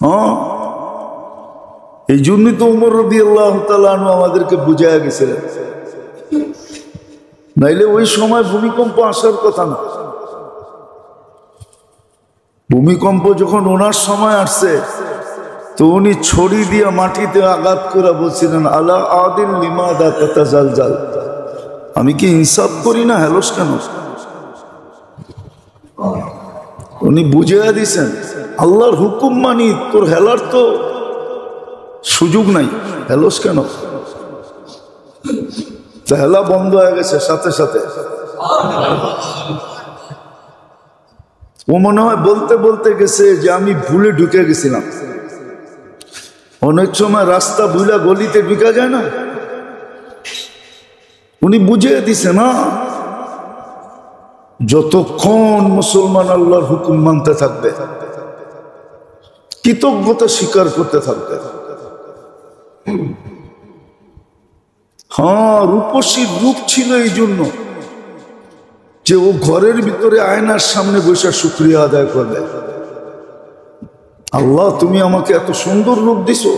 হ্যাঁ, এই জন্যই তো উমর রাদিয়াল্লাহু তাআলা আনহু আমাদেরকে বুঝাইয়া গেছিলেন, নাইলে ওই সময় ভূমিকম্প আসার কথা না। ভূমিকম্প যখন ওনার সময় আসছে তো উনি ছড়ি দিয়ে মাটিতে আঘাত করে বলছিলেন, আলা আদিন লিমাদা তাতাজালজাল, আমি কি ইনসাফ করি না, হেলস কেন? উনি বুঝিয়ে দিছেন আল্লাহর হুকুম মানি, তোর হেলার তো সুযোগ নাই, হেলস কেন? হেলা বন্ধ হয়ে গেছে সাথে সাথে। ও মনে হয় বলতে বলতে গেছে যে আমি ভুলে ঢুকে গেছিলাম। অনেক সময় রাস্তা ভুলা গলিতে ঢুকা যায় না, উনি বুঝিয়ে দিছে না, যতক্ষণ মুসলমান আল্লাহর হুকুম মানতে থাকবে, কৃতজ্ঞতা স্বীকার করতে থাকবে। হ্যাঁ, রূপসীর রূপ ছিল এই জন্য যে ও ঘরের ভিতরে আয়নার সামনে বসে শুকরিয়া আদায় করবে, আল্লাহ তুমি আমাকে এত সুন্দর রূপ দিছো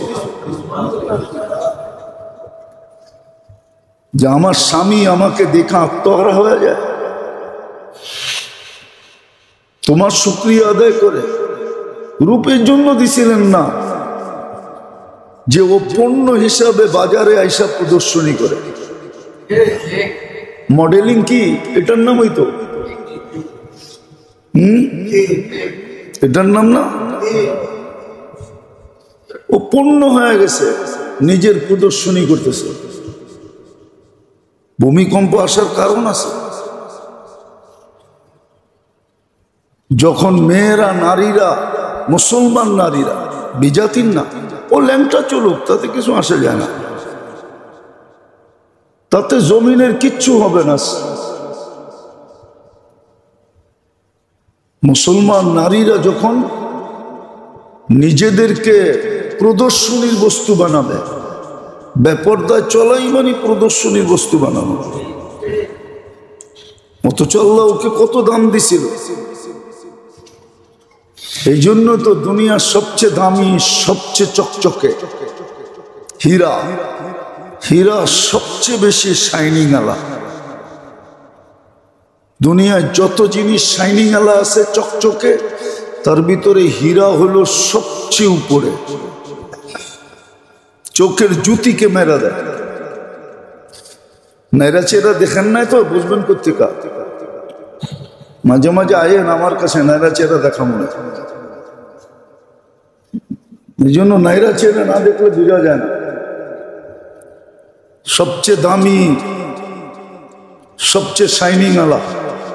যে আমার স্বামী আমাকে দেখা আত্মহারা হয়ে যায়, তোমার শুকরিয়া আদায় করে। রূপের জন্য দিছিলেন না যে ও পণ্য হিসাবে বাজারে আইসা প্রদর্শনী করে। মডেলিং কি এটার নাম হইতো? এটার নাম না, ও পণ্য হয়ে গেছে, নিজের প্রদর্শনী করতেছে। ভূমিকম্প আসার কারণ আছে। যখন মেয়েরা, নারীরা, মুসলমান নারীরা, বিজাতির না, ও ল্যাংটা চলুক, তাতে কিছু আসে যায় না, তাতে জমিনের কিচ্ছু হবে না। মুসলমান নারীরা যখন নিজেদেরকে প্রদর্শনীর বস্তু বানাবে, বেপরদায় চলাই মানে প্রদর্শনীর বস্তু বানানো, অথচ আল্লাহ ওকে কত দাম দিছিল। এই জন্য তো দুনিয়ার সবচেয়ে দামি, সবচেয়ে চকচকে হীরা, হীরা সবচেয়ে বেশি শাইনিং আলা। দুনিয়ায় যত জিনিস শাইনিং আলা আছে চকচকে, তার ভিতরে হীরা হলো সবচেয়ে উপরে, চোখের জ্যোতিকে মেরা দেয়। নেড়া চেরা দেখেন নাই তো বুঝবেন কোথেকা। মাঝে মাঝে আয়েন আমার কাছে, নেড়া চেরা দেখা মনে, এই জন্য নাইরা চেরা না দেখলে বোঝা যায় না। সবচেয়ে দামি, সবচেয়ে শাইনিং আলা,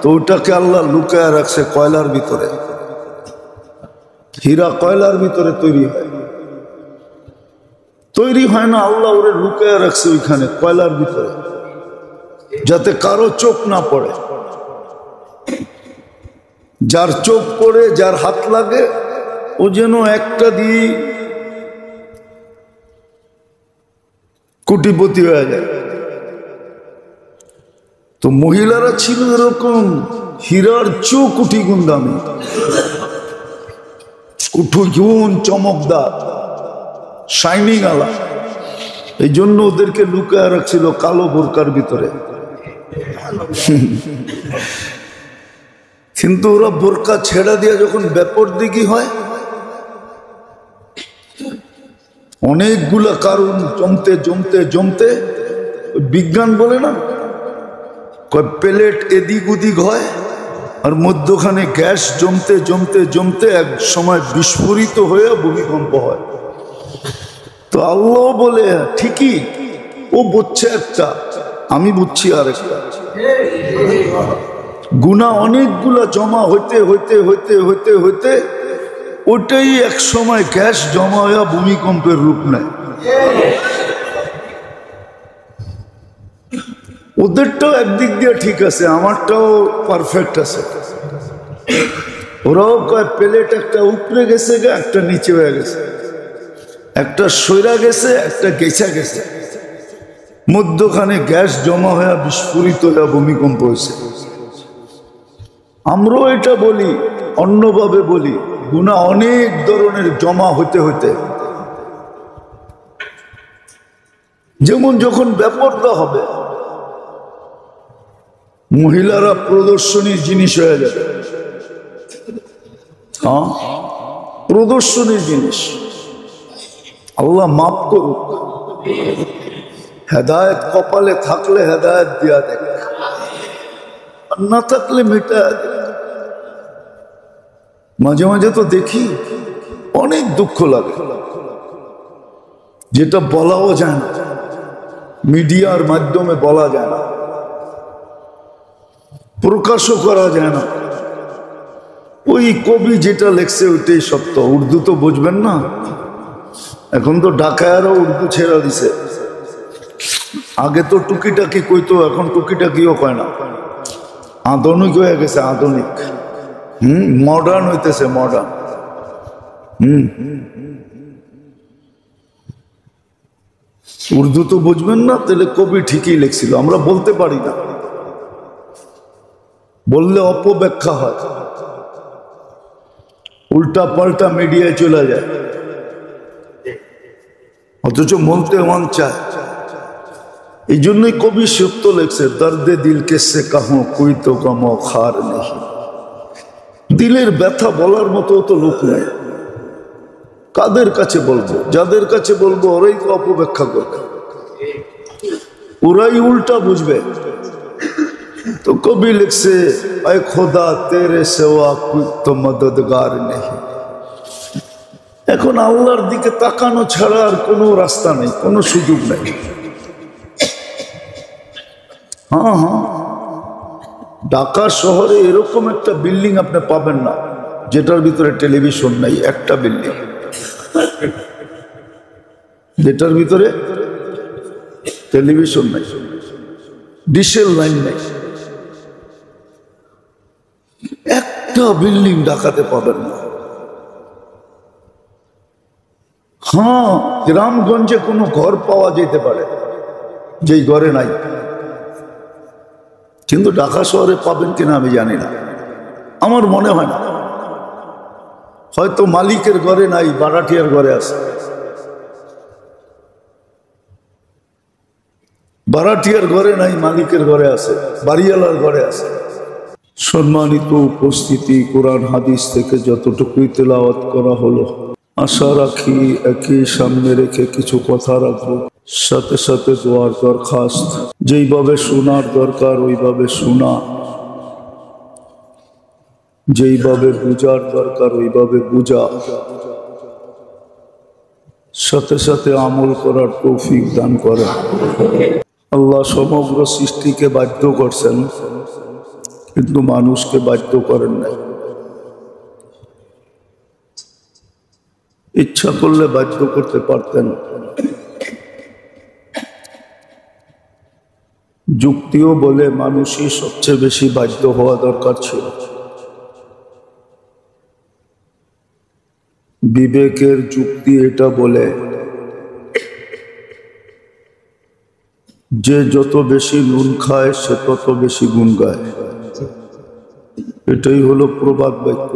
তো ওটাকে আল্লাহ লুকায় রাখছে কয়লার ভিতরে। হীরা কয়লার ভিতরে তৈরি হয়, তৈরি হয় না, আল্লাহ ওরে লুকায় রাখছে ওইখানে কয়লার ভিতরে, যাতে কারো চোখ না পড়ে। যার চোখ পড়ে, যার হাত লাগে, ও যেন একটা দিয়ে কোটিপতি হয়ে যায়। তো মহিলারা ছিল এরকম, হীরার চেয়েও কোটি গুণ দামি, গুণ চমকদার, শাইনিং আলা। এই জন্য ওদেরকে লুকায় রাখছিল কালো বোরকার ভিতরে। কিন্তু ওরা বোরকা ছেড়া দিয়ে যখন বেপরদিগি হয়, অনেকগুলা কারণ জমতে জমতে জমতে, বিজ্ঞান বলে না, প্লেট এদিক ওদিক হয়, আর মধ্যখানে গ্যাস জমতে জমতে জমতে এক সময় বিস্ফোরিত হয়ে ভূমিকম্প হয়। তো আল্লাহ বলে ঠিকই, ও বুঝছে একটা, আমি বুঝছি আর একটা। গুনাহ অনেকগুলা জমা হইতে হইতে হইতে হইতে হইতে ওটাই এক সময় গ্যাস জমা হয়ে ভূমিকম্পের রূপ নেয়। ওদেরটাও একদিক দিয়ে ঠিক আছে, আমারটাও পারফেক্ট আছে। ওরাও কয় প্লেট একটা উপরে গেছে, একটা নিচে হয়ে গেছে, একটা সইরা গেছে, একটা গেছা গেছে, মধ্যখানে গ্যাস জমা হয়ে বিস্ফোরিত হয়ে ভূমিকম্প হয়েছে। আমরাও এটা বলি, অন্যভাবে বলি, গুনাহ অনেক ধরনের জমা হতে হতে, যেমন যখন বেপরদা হবে মহিলারা প্রদর্শনীর জিনিস হয়ে যাবে। হ্যাঁ, প্রদর্শনীর জিনিস। আল্লাহ মাফ করুক। হেদায়েত কপালে থাকলে হেদায়েত দিয়া দেখ, আর না থাকলে মেটা দেখ। মাঝে মাঝে তো দেখি অনেক দুঃখ লাগে, যেটা বলাও যায় না, মিডিয়ার মাধ্যমে বলা যায় না, প্রকাশও করা যায় না। ওই কবি যেটা লেখছে ওইটাই সত্য। উর্দু তো বুঝবেন না, এখন তো ঢাকায়ারও উর্দু ছেড়া দিছে। আগে তো টুকিটাকি কইতো, এখন টুকিটাকিও কয় না, আধুনিক হয়ে গেছে, আধুনিক। মডার্ন হইতেছে, মডার্ন। উর্দু তো বুঝবেন না, তাহলে কবি ঠিকই লিখছিল, আমরা বলতে পারি না, বললে অপব্যাখ্যা হয়, উল্টা পাল্টা মিডিয়ায় চলে যায়, অথচ বলতে মন চায়। এই জন্যই কবি সত্য লেখছে, দর্দে দিল কেসে কাহো কোই তো কামো খার নেই। দিলের ব্যথা বলার মতো তো লোক নেই। কাদের কাছে বলবো? যাদের কাছে বলবো ওরাই তো অপব্যাখ্যা করবে, ওরাই উল্টা বুঝবে। তো কবি লিখছে, আয় খোদা তেরে সেওয়া কোই তো মদদগার নেই। এখন আল্লাহর দিকে তাকানো ছাড়া আর কোনো রাস্তা নেই, কোনো সুযোগ নেই। হ্যাঁ হ্যাঁ, ঢাকা শহরে এরকম একটা বিল্ডিং আপনি পাবেন না যেটার ভিতরে টেলিভিশন নাই। একটা বিল্ডিং যেটার ভিতরে টেলিভিশন নাই, ডিশেল লাইন নাই, একটা বিল্ডিং ঢাকাতে পাবেন না। হ্যাঁ, গ্রামগঞ্জে কোনো ঘর পাওয়া যেতে পারে যেই ঘরে নাই, কিন্তু ঢাকা শহরে পাবেন কিনা আমি জানি না, আমার মনে হয় না। হয়তো মালিকের ঘরে নাই, ভাড়াটিয়ার ঘরে আছে, ভাড়াটিয়ার ঘরে নাই, মালিকের ঘরে আছে, বাড়িওয়ালার ঘরে আছে। সম্মানিত উপস্থিতি, কোরআন হাদিস থেকে যতটুকুই তেলাওয়াত করা হলো, আশা রাখি একই সামনে রেখে কিছু কথা রাখবো, সাথে সাথে দোয়ার দরখাস্ত। যেইভাবে শোনার দরকার ওইভাবে শোনা, যেইভাবে বুঝার দরকার ওইভাবে বুঝা, সাথে সাথে আমল করার তৌফিক দান করেন। আল্লাহ সমগ্র সৃষ্টিকে বাধ্য করছেন, কিন্তু মানুষকে বাধ্য করেন না। ইচ্ছা করলে বাধ্য করতে পারতেন। যুক্তিও বলে মানুষই সবচেয়ে বেশি বাধ্য হওয়া দরকার ছিল। বিবেকের যুক্তি এটা বলে যে যত বেশি নুন খায় সে তত বেশি গুণ গায়। এটাই হলো প্রবাদ বাক্য।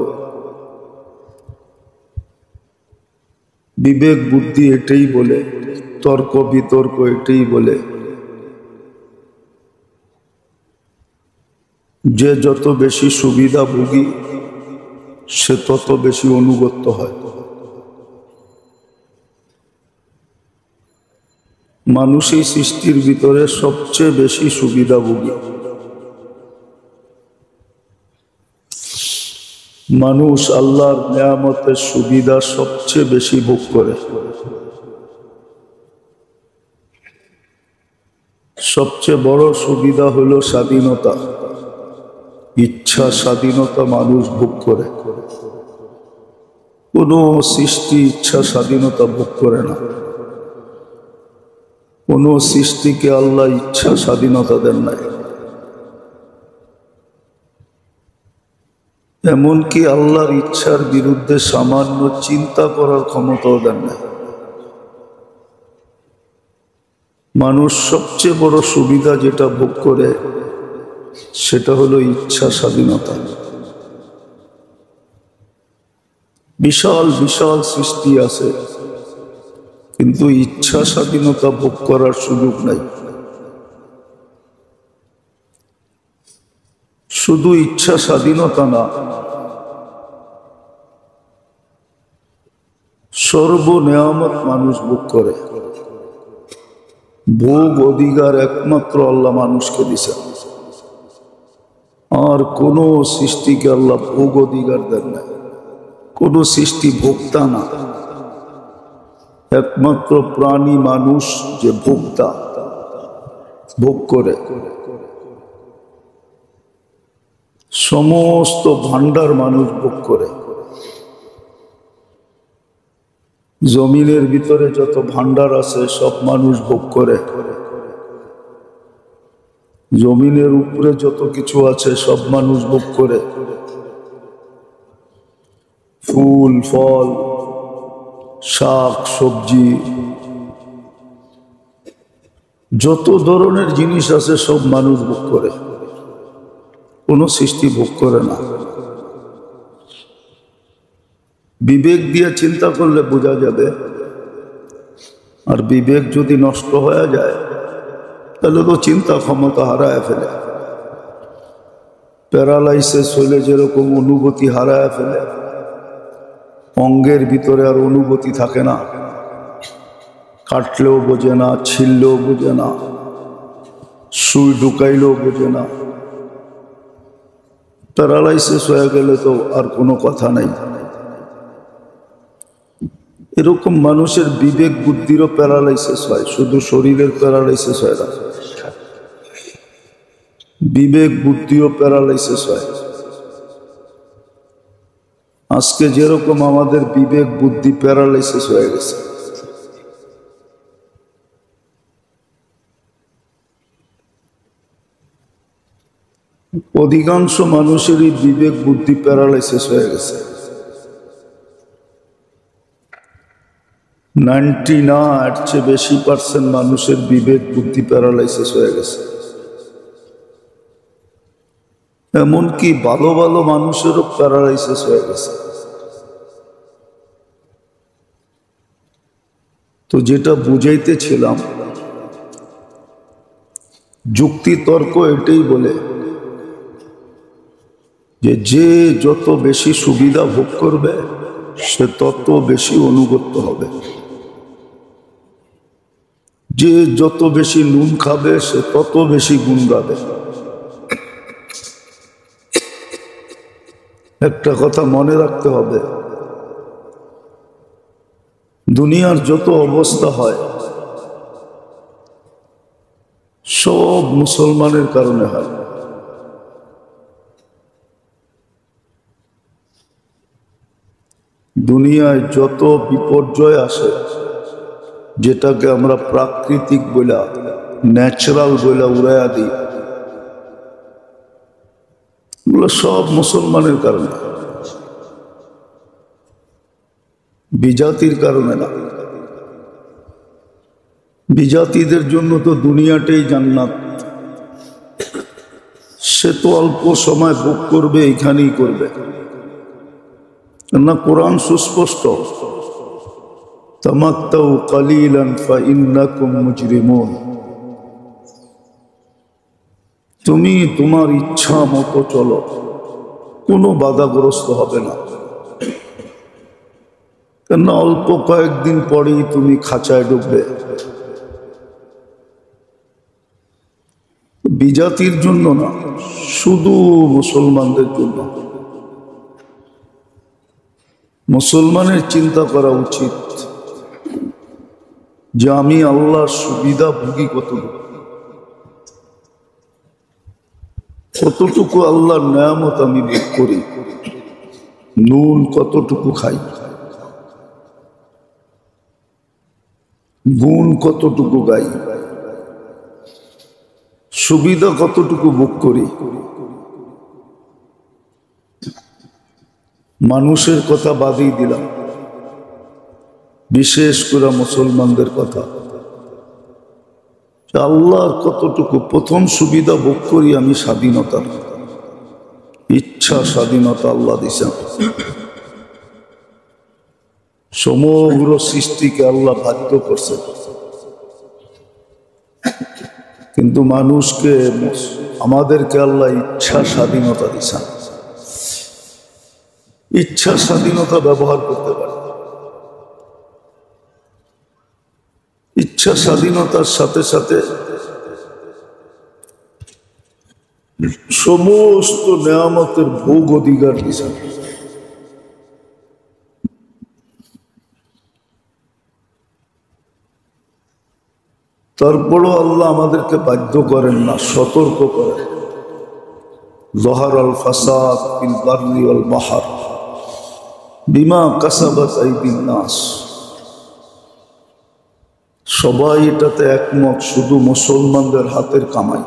বিবেক বুদ্ধি এটাই বলে, তর্ক বিতর্ক এটাই বলে যে যত বেশি সুবিধাভোগী সে তত বেশি অনুগত হয়। মানুষ এই সৃষ্টির ভিতরে সবচেয়ে বেশি সুবিধাভোগী। মানুষ আল্লাহর নিয়ামতের সুবিধা সবচেয়ে বেশি ভোগ করে। সবচেয়ে বড় সুবিধা হলো স্বাধীনতা, ইচ্ছা স্বাধীনতা মানুষ ভোগ করে। কোন সৃষ্টি ইচ্ছা স্বাধীনতা ভোগ করে না। কোন সৃষ্টিকে আল্লাহ ইচ্ছা স্বাধীনতা দেন নাই। এমনকি আল্লাহর ইচ্ছার বিরুদ্ধে সামান্য চিন্তা করার ক্ষমতাও দেন নাই। মানুষ সবচেয়ে বড় সুবিধা যেটা ভোগ করে সেটা হলো ইচ্ছা স্বাধীনতা। বিশাল বিশাল সৃষ্টি আছে, কিন্তু ইচ্ছা স্বাধীনতা ভোগ করার সুযোগ নাই। শুধু ইচ্ছা স্বাধীনতা না, সর্ব নেয়ামত মানুষ ভোগ করে। ভোগ অধিকার একমাত্র আল্লাহ মানুষকে দিছে, আর কোন সৃষ্টিকে আল্লাহ ভোগ অধিকার দেন না। কোন সৃষ্টি ভোক্তা না, একমাত্র প্রাণী মানুষ যে ভোক্তা, ভোগ করে। সমস্ত ভান্ডার মানুষ ভোগ করে। জমিনের ভিতরে যত ভান্ডার আছে সব মানুষ ভোগ করে। জমিনের উপরে যত কিছু আছে সব মানুষ ভোগ করে। ফুল ফল, শাক সবজি, যত ধরনের জিনিস আছে সব মানুষ ভোগ করে, কোন সৃষ্টি ভোগ করে না। বিবেক দিয়ে চিন্তা করলে বোঝা যাবে। আর বিবেক যদি নষ্ট হয়ে যায় তাহলে তো চিন্তা ক্ষমতা হারায় ফেলে। প্যারালাইসিস হইলে যেরকম অনুভূতি হারায় ফেলে, অঙ্গের ভিতরে আর অনুভূতি থাকে না। কাটলেও বোঝে না, ছিললেও বোঝে না, সুই ঢুকাইলেও বোঝে না। প্যারালাইসিস হয়ে গেলে তো আর কোনো কথা নাই। এরকম মানুষের বিবেক বুদ্ধিরও প্যারালাইসিস হয়, শুধু শরীরের প্যারালাইসিস হয় না, বিবেক বুদ্ধিও প্যারালাইসিস হয়। আজকে যেরকম আমাদের বিবেক বুদ্ধি প্যারালাইসিস হয়ে গেছে। অধিকাংশ মানুষেরই বিবেক বুদ্ধি প্যারালাইসিস হয়ে গেছে। 99% মানুষের বিবেক বুদ্ধি প্যারালাইসিস হয়ে গেছে। এমনকি ভালো ভালো মানুষেরও প্যারালাইসিস হয়ে গেছে। তো যেটা বুঝাইতেছিলাম, যুক্তি তর্ক এটাই বলে যে যে যত বেশি সুবিধা ভোগ করবে সে তত বেশি অনুগত হবে। যে যত বেশি নুন খাবে সে তত বেশি গুণ গাবে। একটা কথা মনে রাখতে হবে, দুনিয়ার যত অবস্থা হয় সব মুসলমানের কারণে হয়। দুনিয়ায় যত বিপর্যয় আসে, যেটাকে আমরা প্রাকৃতিক বলা, ন্যাচারাল বলা উড়াইয়া দিই, এগুলো সব মুসলমানের কারণে, বিজাতির কারণে না। বিজাতিদের জন্য তো দুনিয়াটাই জান্নাত। সে তো অল্প সময় ভোগ করবে, এখানেই করবে না। কোরআন সুস্পষ্ট, তামাত্তাউ কালিলান ফাইন্নাকুম মুজরিমুন। তুমি তোমার ইচ্ছা মতো চলো, কোনো বাধাগ্রস্ত হবে না। কেননা অল্প কয়েকদিন পরেই তুমি খাঁচায় ঢুকবে। বিজাতির জন্য না, শুধু মুসলমানদের জন্য। মুসলমানের চিন্তা করা উচিত যে আমি আল্লাহর সুবিধা ভোগী কতটুকু আল্লাহর নেয়ামত আমি ভোগ করি, নুন কতটুকু খাই, গুণ কতটুকু গাই, সুবিধা কতটুকু ভোগ করি। মানুষের কথা বাদই দিলাম, বিশেষ করে মুসলমানদের কথা। আল্লাহর কতটুকু প্রথম সুবিধা ভোগ করি আমি, স্বাধীনতা, ইচ্ছা স্বাধীনতা আল্লাহ দিছেন। সমগ্র সৃষ্টিকে আল্লাহ বাধ্য করছে, কিন্তু মানুষকে আমাদেরকে আল্লাহ ইচ্ছা স্বাধীনতা দিয়েছেন। ইচ্ছা স্বাধীনতা ব্যবহার করতে পারে। ইচ্ছা স্বাধীনতার সাথে সাথে সমস্ত নেয়ামতের ভোগ অধিকার দিয়েছেন। তারপরও আল্লাহ আমাদেরকে বাধ্য করেন না, সতর্ক করেন। যহার আল ফাসাদ ফিল বাররি ওয়াল বাহর বিমা কাসাবাত আইদিন নাস। সবাই এটাতে একমত, শুধু মুসলমানদের হাতের কামাই।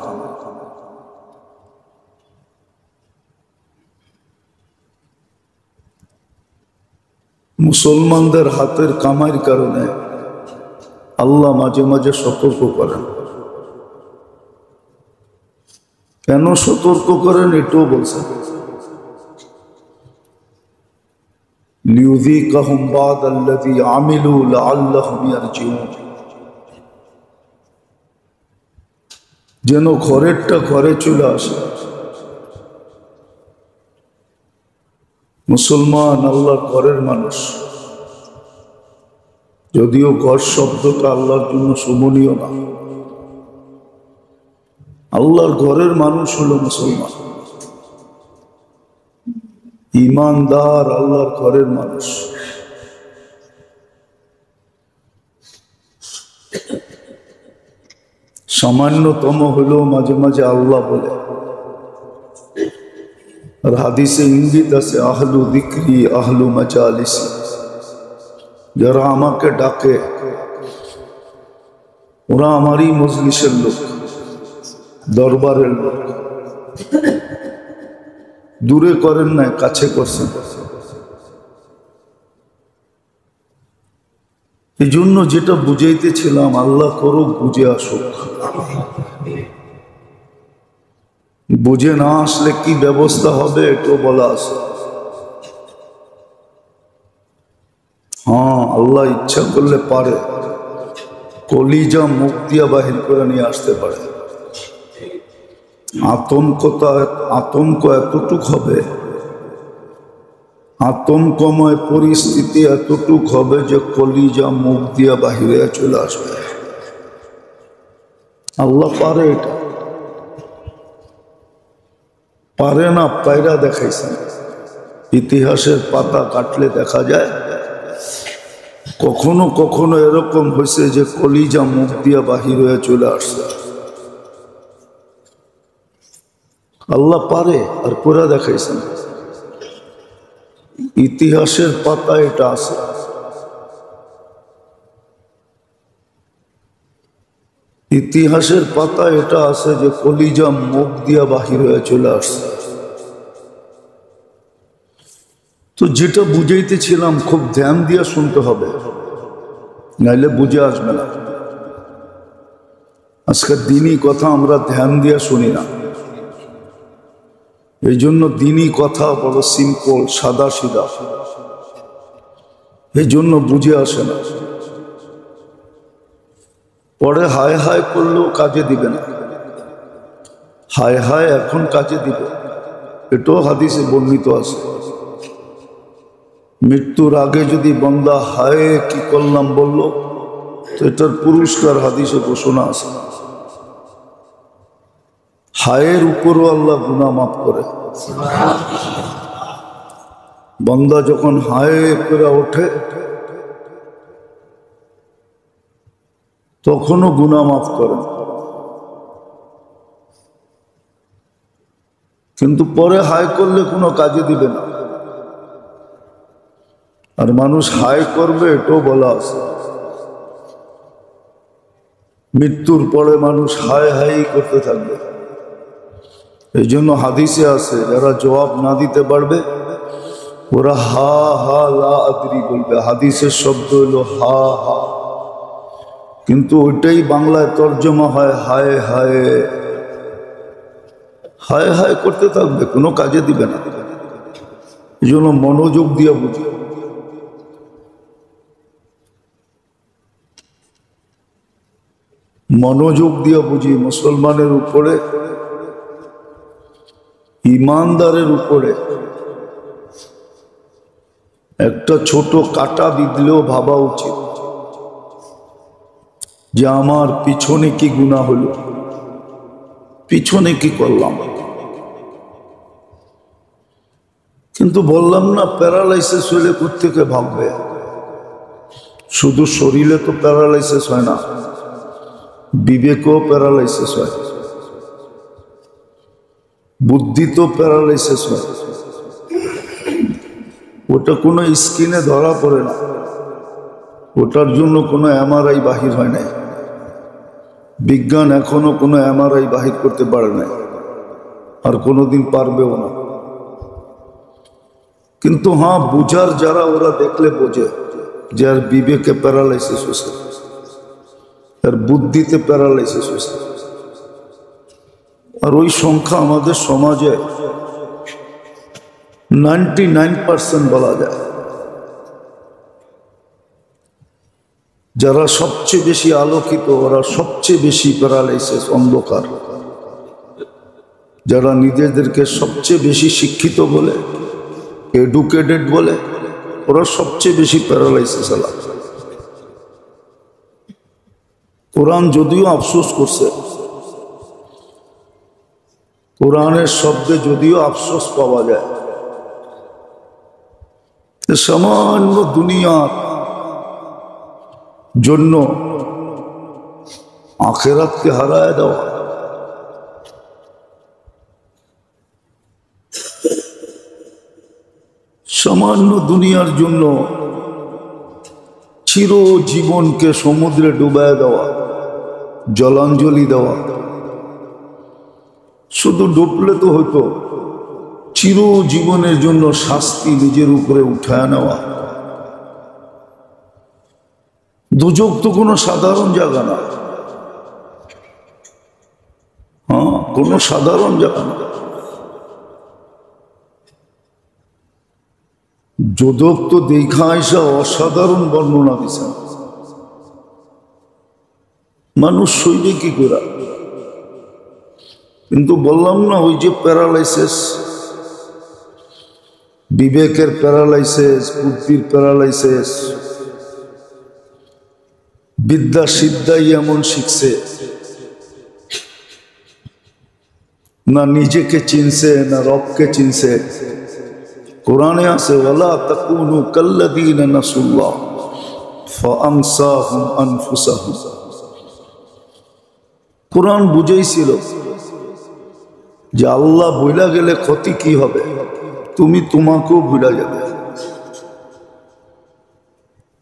মুসলমানদের হাতের কামাইয়ের কারণে আল্লাহ মাঝে মাঝে সতর্ক করেন। কেন সতর্ক করেন এটাও বলছেন, লিউযীকাহুম বা'দাল্লাযী আমিলু লাআল্লাহুম ইয়ারজিউন। যেন ঘরেরটা ঘরে চলে আসে। মুসলমান আল্লাহর ঘরের মানুষ, যদিও ঘর শব্দটা আল্লাহর জন্য শোভনীয় না। আল্লাহর ঘরের মানুষ হলো মুসলমান, ঈমানদার আল্লাহর ঘরের মানুষ। সামান্যতম হলেও মাঝে মাঝে আল্লাহ বলে। আর হাদিসে ইঙ্গিত আছে, আহলু যিকরি আহলু মাজালিসি। যারা আমাকে ডাকে ওরা আমারই মজলিসের লোক, দরবারের লোক। দূরে করেন না, কাছে করছেন। এই জন্য যেটা বুঝাইতেছিলাম, আল্লাহ করুক বুঝে আসুক। বুঝে না আসলে কি ব্যবস্থা হবে এটাও বলা আছে। হ্যাঁ, আল্লাহ ইচ্ছা করলে পারে, কলিজা মুখ দিয়া বাহির করে নিয়ে আসতে পারে। আতঙ্ক এতটুক হবে, আতঙ্কময় পরিস্থিতি এতটুক হবে যে কলিজা মুখ দিয়া বাহিরে চলে আসবে। আল্লাহ পারে, এটা পারে না পায়রা দেখাইছেন। ইতিহাসের পাতা কাটলে দেখা যায় কখনো কখনো এরকম হয়েছে যে কলিজা মুখ দিয়া বাহির হয়ে চলে আসছে। আল্লাহ পারে, আর পুরা দেখাইছেন। ইতিহাসের পাতা এটা আছে। ইতিহাসের পাতা এটা আছে যে কলিজা মুখ দিয়া বাহির হয়ে চলে আসছে। তো যেটা বুঝাইতেছিলাম, খুব ধ্যান দিয়া শুনতে হবে, নাইলে বুঝে আসবে না। আজকের দিনই কথা আমরা ধ্যান দিয়া শুনি না। এই জন্য দিনই কথা বড় সিম্পল, সাদা সিধা, এই জন্য বুঝে আসে না। পরে হায় হায় করলেও কাজে দিবে না। হায় হায় এখন কাজে দিবে, এটাও হাদিসে বর্ণিত আছে। মৃত্যুর আগে যদি বান্দা হায় কি করলাম বলল, তো এটার পুরস্কার হাদিসে ঘোষণা আছে। হায়ের উপরও আল্লাহ গুনাহ মাফ করে। বান্দা যখন হায় করে ওঠে তখনও গুনাহ মাফ করে, কিন্তু পরে হায় করলে কোনো কাজে দিবে না। আর মানুষ হায় করবে এটাও বলা আছে। মৃত্যুর পরে মানুষ হায় হাই করতে থাকবে। এই জন্য হাদিসে আছে, যারা জবাব না দিতে পারবে ওরা হা হা লা আদরি বলবে। হাদিসের শব্দ হলো হা হা, কিন্তু ওইটাই বাংলায় তর্জমা হয় হায় হায়। হায় হায় করতে থাকবে, কোনো কাজে দিবে না। এই জন্য মনোযোগ দিয়ে বুঝি। মনোযোগ দিয়ে বুঝি, মুসলমানের উপরে, ইমানদারের উপরে একটা ছোট কাটা বিঁধলেও ভাবা উচিত যে আমার পিছনে কি গুনাহ হলো, পিছনে কি করলাম। কিন্তু বললাম না, প্যারালাইসিস হলে কোত্থেকে ভাববে। শুধু শরীরে তো প্যারালাইসিস হয় না, বিবেকেও প্যারালাইসিস হয়, বুদ্ধি তো প্যারালাইসিস হয়। ওটা কোনো স্ক্রিনে ধরা পড়ে না, ওটার জন্য কোনো এমআরআই বাহির হয় নাই। বিজ্ঞান এখনো কোনো এমআরআই বাহির করতে পারে নাই, আর কোনোদিন পারবেও না। কিন্তু হ্যাঁ, বুঝার যারা, ওরা দেখলে বোঝে যে আর বিবেকে প্যারালাইসিস হয়েছে, আর বুদ্ধিতে প্যারালাইসিস হয়েছে। আর ওই সংখ্যা আমাদের সমাজে 99% বলা যায়। যারা সবচেয়ে বেশি আলোকিত, ওরা সবচেয়ে বেশি প্যারালাইসিস, অন্ধকার। যারা নিজেদেরকে সবচেয়ে বেশি শিক্ষিত বলে, এডুকেটেড বলে, ওরা সবচেয়ে বেশি প্যারালাইসিস আলা। কোরআন যদিও আফসোস করছে, কোরআনের শব্দে যদিও আফসোস পাওয়া যায়, সামান্য দুনিয়ার জন্য আখিরাতকে হারায় দেওয়া, সামান্য দুনিয়ার জন্য চিরজীবনকে সমুদ্রে ডুবায় দেওয়া, জলাঞ্জলি দেওয়া। শুধু ডুবলে তো হতো, চিরজীবনের জন্য শাস্তি নিজের উপরে উঠায় নেওয়া। দুজক তো কোনো সাধারণ জায়গা না, হ্যাঁ, কোনো সাধারণ জায়গা না। যোদক তো দেখা আসা অসাধারণ বর্ণনা দিছেন। মানুষ সইবে কি করে? কিন্তু বললাম না, ওই যে প্যারালাইসিস, বিবেকের প্যারালাইসিস, বুদ্ধির প্যারালাইসিস। বিদ্যা সিদ্ধাই এমন শিখছে, না নিজেকে চিনছে, না রবকে চিনছে। কোরআনে আছে, ওয়ালা তাকুনু কাল্লাযীনা নাসুল্লাহ ফাআনসাহুম আনফুসাহুম। কোরআন বুঝাইছিল যে আল্লাহ ভুলা গেলে ক্ষতি কি হবে, তুমি তোমাকেও ভুলা যাবে,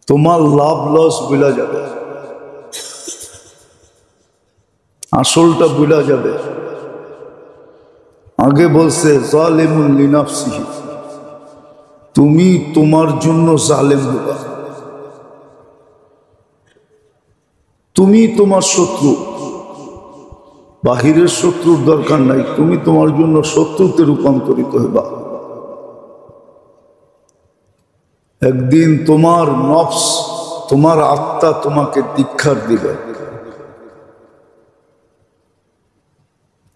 তোমার লাভ লস ভুলা যাবে, আসলটা ভুলা যাবে। আগে বলছে যালিমুন লিনাফসিহি, তুমি তোমার জন্য জালেম হবা, তুমি তোমার শত্রু। বাহিরের শত্রুর দরকার নাই, তুমি তোমার জন্য শত্রুতে রূপান্তরিত হবা। একদিন তোমার নফস, তোমার আত্মা তোমাকে দীক্ষার দিবে।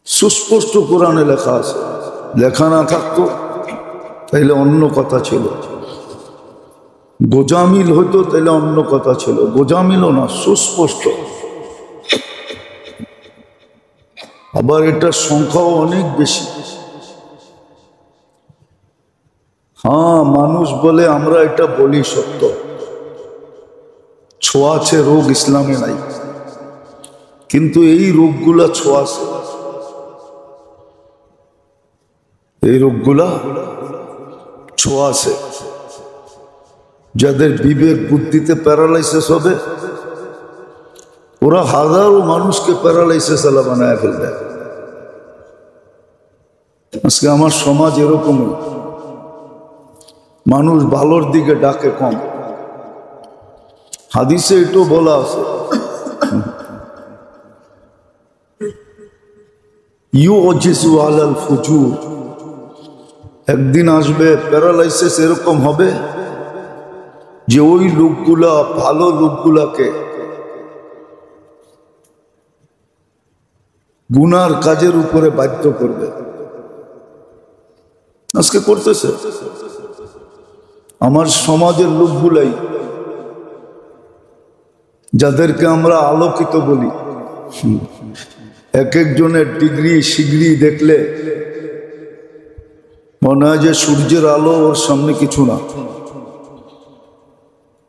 সুস্পষ্ট কোরআনে লেখা আছে। লেখা না থাকতো তাইলে অন্য কথা ছিল, গোজামিল হইতো তাইলে অন্য কথা ছিল। গোজামিলও না, সুস্পষ্ট। আবার এটার সংখ্যাও অনেক বেশি। হ্যাঁ, মানুষ বলে আমরা এটা বলি সত্য, ছোঁয়াছে রোগ ইসলামে নাই, কিন্তু এই রোগগুলা ছোঁয়াছে, এই রোগগুলা ছোঁয়াছে। যাদের বিবেক বুদ্ধিতে প্যারালাইসিস হবে, ওরা হাজারো মানুষকে প্যারালাইসিস আলা বানায় ফেলবে। আজকে আমার সমাজ এরকমই, মানুষ ভালোর দিকে ডাকে কম। হাদিসে এটাও বলা আছে, ইউজিজু আলাল ফুজুর, একদিন আসবে প্যারালাইসিস এরকম হবে যে ওই লোকগুলা ভালো লোকগুলাকে গুনার কাজের উপরে বাধ্য করবে। আজকে করতেছে আমার সমাজের লোকগুলাই, যাদেরকে আমরা আলোকিত বলি। এক একজনের ডিগ্রি শিগ্রি দেখলে মনে হয় যে সূর্যের আলো ওর সামনে কিছু না।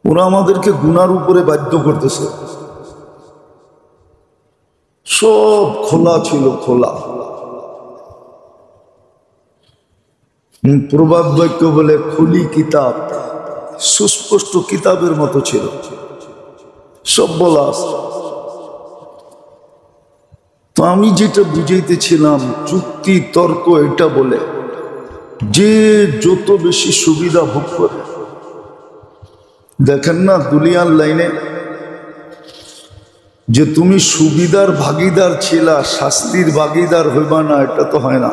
ওরা আমাদেরকে গুনার উপরে বাধ্য করতেছে। সব খোলা ছিল, খোলা। প্রবাদ বাক্য বলে খুলি কিতাব, সুস্পষ্ট কিতাবের মতো ছিল, সব বলা আছে। তো আমি যেটা বুঝাইতেছিলাম, যুক্তি তর্ক এটা বলে যে যত বেশি সুবিধা ভোগ করে, দেখেন না দুনিয়ার লাইনে যে তুমি সুবিধার ভাগিদার ছিলা, শাস্তির ভাগিদার হইবা না, এটা তো হয় না।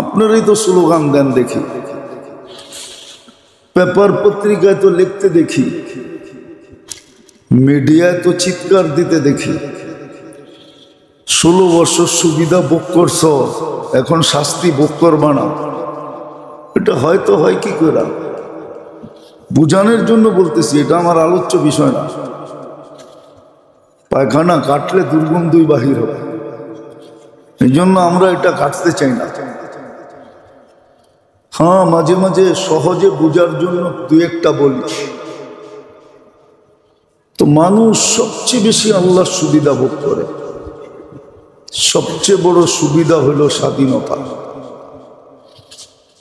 আপনারাই তো স্লোগান দেন দেখি, পেপার পত্রিকায় তো লিখতে দেখি, মিডিয়ায় তো চিৎকার দিতে দেখি, 16 বছর সুবিধা ভোগ করছ, এখন শাস্তি ভোগ করবা না। এটা হয়তো হয় কি করে, বুঝানোর জন্য বলতেছি, এটা আমার আলোচ্য বিষয় না। পায়খানা কাটলে দুর্গন্ধই বাহির হবে, এই জন্য আমরা এটা কাটতে চাই না। হ্যাঁ, মাঝে মাঝে সহজে বোঝার জন্য দুই একটা বলি। তো মানুষ সবচেয়ে বেশি আল্লাহর সুবিধা ভোগ করে। সবচেয়ে বড় সুবিধা হলো স্বাধীনতা।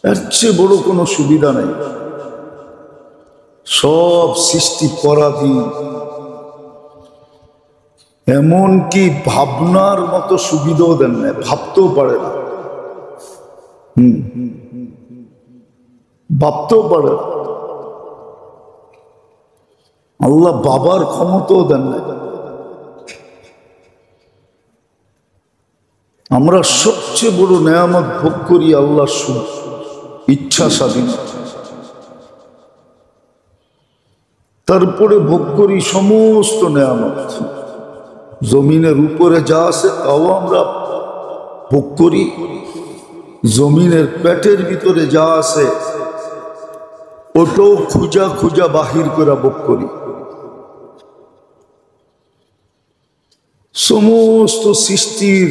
এর চেয়ে বড় কোনো সুবিধা নেই। সব সৃষ্টি পরাধীন, এমনকি ভাবনার মতো সুবিধাও দেন না, ভাবতেও পারে না। ভাবতেও পারে না। আল্লাহ বাবার ক্ষমতাও দেন না। আমরা সবচেয়ে বড় নেয়ামত ভোগ করি আল্লাহর ইচ্ছা স্বাধীনতা। তারপরে ভোগ করি সমস্ত নেয়ামত। জমিনের উপরে যা আছে তাও আমরা ভোগ করি, জমিনের পেটের ভিতরে যা আছে ওটাও খুঁজা খুঁজা বাহির করে ভোগ করি। সমস্ত সৃষ্টির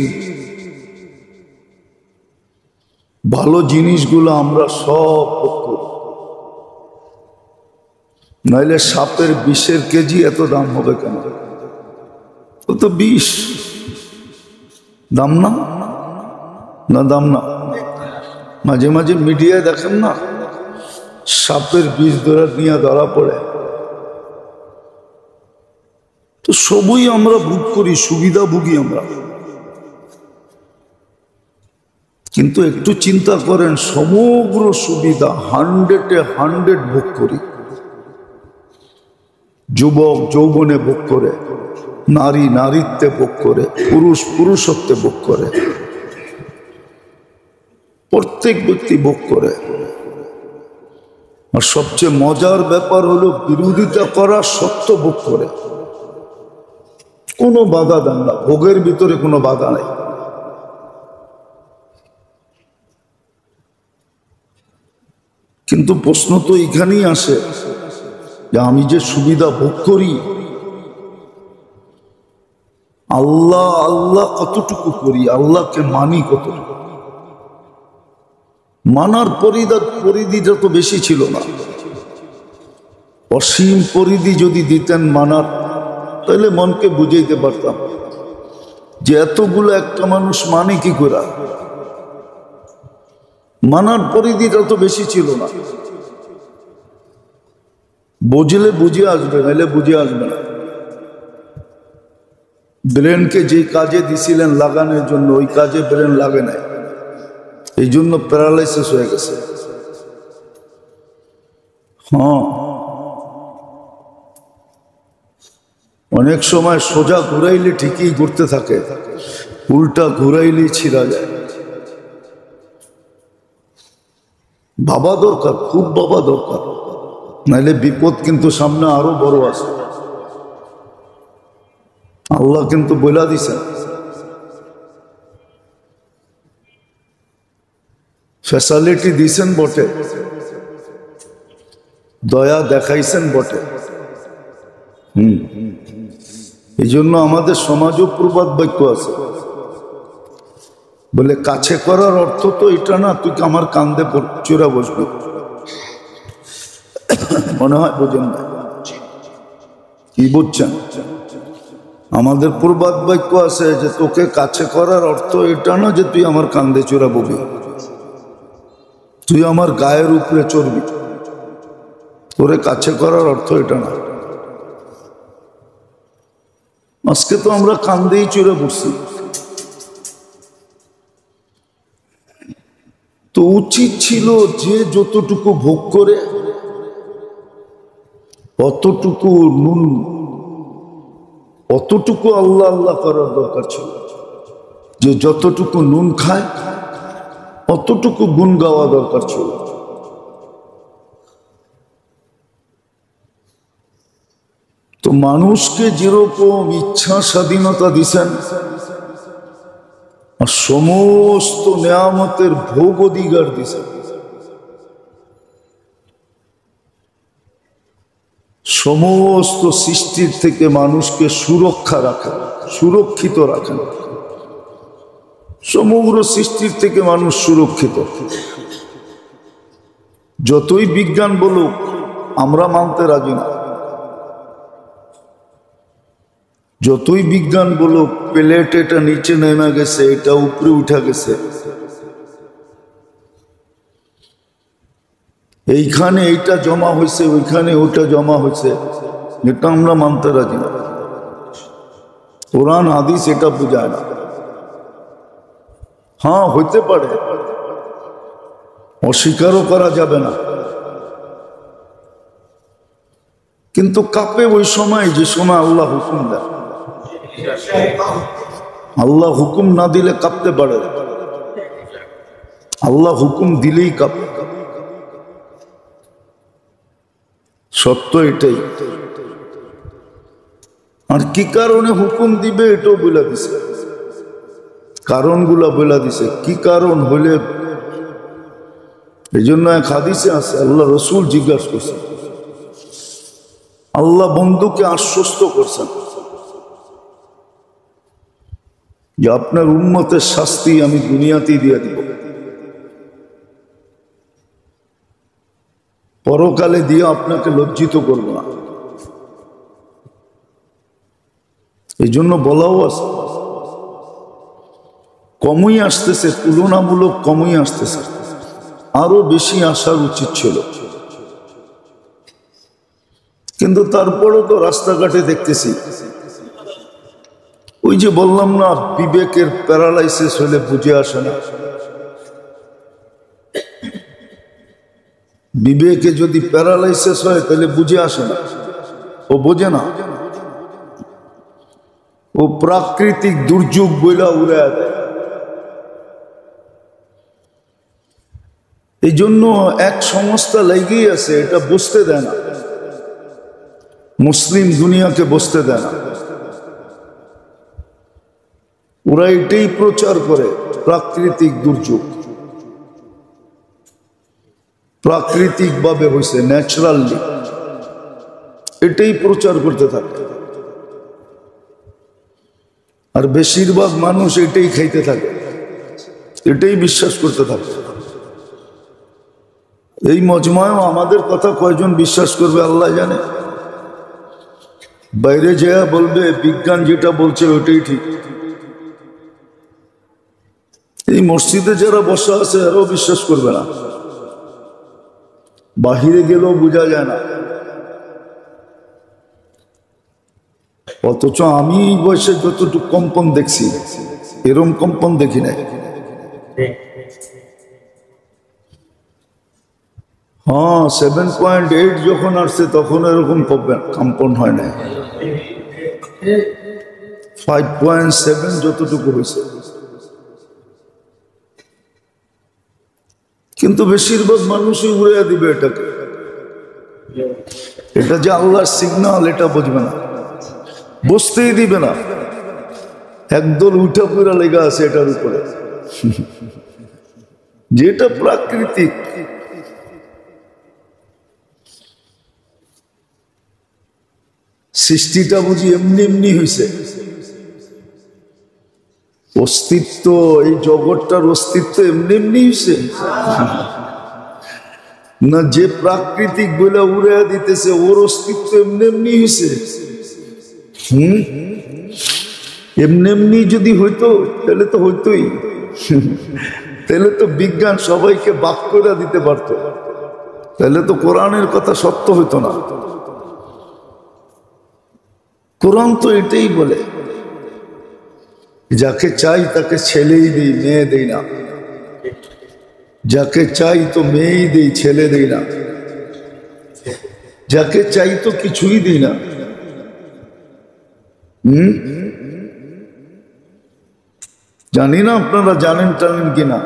ভালো জিনিসগুলো আমরা সব ভোগ করি। নাইলে সাপের বিষের কেজি এত দাম হবে কেন? ও তো বিষ, দাম না? না দাম না? মাঝে মাঝে মিডিয়ায় দেখেন না, সাপের বিষ নিয়ে ধরা পড়ে। তো সবই আমরা ভোগ করি, সুবিধা ভোগী আমরা। কিন্তু একটু চিন্তা করেন, সমগ্র সুবিধা 100-এ 100 ভোগ করি। যুবক যৌবনে ভোগ করে, নারী নারীত্বে ভোগ করে, পুরুষ পুরুষত্বে ভোগ করে, প্রত্যেক ব্যক্তি ভোগ করে। আর সবচেয়ে মজার ব্যাপার হলো বিরোধিতা করা সত্য ভোগ করে, কোনো বাধা দেন না, ভোগের ভিতরে কোনো বাধা নাই। কিন্তু প্রশ্ন তো এখানেই আসে যে আমি যে সুবিধা ভোগ করি, আল্লাহ আল্লাহ কতটুকু করি, আল্লাহকে মানি কতটুকু? মানার পরিধিটা তো বেশি ছিল না। অসীম পরিধি যদি দিতেন মানার, তাহলে মনকে বুঝাইতে পারতাম যে এতগুলো একটা মানুষ মানে কি করে। মানার পরিধিটা তো বেশি ছিল না। বুঝলে বুঝে আসবে, নাহলে বুঝে আসবে না। ব্রেনকে যে কাজে দিছিলেন লাগানোর জন্য, ওই কাজে ব্রেন লাগে নাই, এই জন্য প্যারালাইসিস হয়ে গেছে। হ্যাঁ, অনেক সময় সোজা ঘুরাইলে ঠিকই ঘুরতে থাকে, উল্টা ঘুরাইলেই ছিঁড়া যায়। ভাবা দরকার, খুব ভাবা দরকার, নাইলে বিপদ কিন্তু সামনে আরো বড় আছে। আল্লাহ কিন্তু বইলা দিছেন, ফ্যাসিলিটি দিয়েছেন বটে, দয়া দেখাইছেন বটে। এই জন্য আমাদের সমাজও প্রবাদ বাক্য আছে, বলে কাছে করার অর্থ তো এটা না তুই আমার কান্দে চোরা বসবি। মনে হয় বোঝেন না, কি বুঝছেন? আমাদের প্রবাদ বাক্য আছে যে তোকে কাছে করার অর্থ এটা না যে তুই আমার কান্দে চোরা ববি, তুই আমার গায়ের উপরে চড়বি। তোরে কাছে করার অর্থ এটা না। আজকে তো আমরা কান্দেই চড়ে বসছি। তো উচিত ছিল যে যতটুকু ভোগ করে অতটুকু আল্লাহ আল্লাহ করার দরকার ছিল। যে যতটুকু নুন খায় অতটুকু গুণ গাওয়া দরকার ছিল। তো মানুষকে যেরকম ইচ্ছা স্বাধীনতা দিছেন আর সমস্ত নেয়ামতের ভোগ অধিকার দিছেন, সমস্ত সৃষ্টির থেকে মানুষকে সুরক্ষিত রাখেন। সমগ্র সৃষ্টির থেকে মানুষ সুরক্ষিত। যতই বিজ্ঞান বলুক আমরা মানতে রাজি না। যতই বিজ্ঞান বলুক প্লেট এটা নিচে নেমে গেছে, এটা উপরে উঠে গেছে, এইখানে এইটা জমা হয়েছে, ওইখানে ওটা জমা হয়েছে, এটা আমরা মানতে রাজি না। কোরআন হাদিস এটা বুঝায় না। হ্যাঁ, হইতে পারে, অস্বীকারও করা যাবে না, কিন্তু কাঁপে ওই সময় যে সময় আল্লাহ হুকুম দেয়। আল্লাহ হুকুম না দিলে কাঁপতে পারে, আল্লাহ হুকুম দিলেই কাঁপে। সত্য এটাই। আর কি কারণে হুকুম দিবে এটাও বলে দিছে, কারণগুলা বলে দিছে। কি কারণ হইলে, এই জন্য এক হাদিসে আছে আল্লাহ রসুল জিজ্ঞাসা করছেন, আল্লাহ বন্ধুকে আশ্বস্ত করছেন যে আপনার উম্মতের শাস্তি আমি দুনিয়াতেই দিয়ে দিব, পরকালে দিয়ে আপনাকে লজ্জিত করব না। এই জন্য বলাও আছে, কমই আসতেছে, তুলনামূলক কমই আসতেছে, আরো বেশি আসার উচিত ছিল। কিন্তু তারপরও তো রাস্তাঘাটে দেখতেছি, ওই যে বললাম না, বিবেকের প্যারালাইসিস হলে বুঝে আসে না। বিবেকে যদি প্যারালাইসিস হয় তাহলে বুঝে আসে না, ও বোঝে না, ও প্রাকৃতিক দুর্যোগ বইলা উড়ে দেয়। এই জন্য এক সংস্থা লেগেই আছে, এটা বুঝতে দেয় না, মুসলিম দুনিয়াকে বুঝতে দেয় না। ওরা এটাই প্রচার করে, প্রাকৃতিক দুর্যোগ প্রাকৃতিক ভাবে হয়েছে, ন্যাচারালি, এটাই প্রচার করতে থাকে। আর বেশিরভাগ মানুষ এটাই খাইতে থাকে, এটাই বিশ্বাস করতে থাকে। এই মজমায়ও আমাদের কথা কয়জন বিশ্বাস করবে আল্লাহ জানে। বাইরে যেয়া বলবে বিজ্ঞান যেটা বলছে ওইটাই ঠিক। এই মসজিদে যারা বসা আছে এরাও বিশ্বাস করবে না, বাহিরে গেলেও বোঝা যায় না। অথচ আমি এই বয়সে যতটুকু কম্পন দেখছি এরকম কম্পন দেখি নাই। হ্যাঁ, 7.8 যখন আসছে তখন এরকম কম্পন হয় না। 5.7 যতটুকু হয়েছে, কিন্তু বেশিরভাগ মানুষই উড়িয়ে দিবে এটাকে। এটা যে আল্লাহর সিগন্যাল এটা বুঝবে না, বুঝতেই দিবে না। একদল উঠা পুরা লেগে আছে এটার উপরে, যেটা প্রাকৃতিক। সৃষ্টিটা বুঝি এমনি এমনি হয়েছে? অস্তিত্ব, এই জগৎটার অস্তিত্ব এমনি এমনি হয়েছে না? যে প্রাকৃতিক বলে উড়ে দিতেছে ওর অস্তিত্ব এমনি এমনি হয়েছে? এমনি এমনি যদি হইতো তাহলে তো হইতোই, তাহলে তো বিজ্ঞান সবাইকে বাক করে দিতে পারত, তাহলে তো কোরআনের কথা সত্য হইতো না। কোরআন তো এটাই বলে, যাকে চাই তাকে ছেলেই দিই, মেয়ে দেই না। যাকে চাই তো মেয়েই দিই, ছেলে দেই না। যাকে চাই তো কিছুই দিই না। জানি না আপনারা জানেন টানেন কিনা,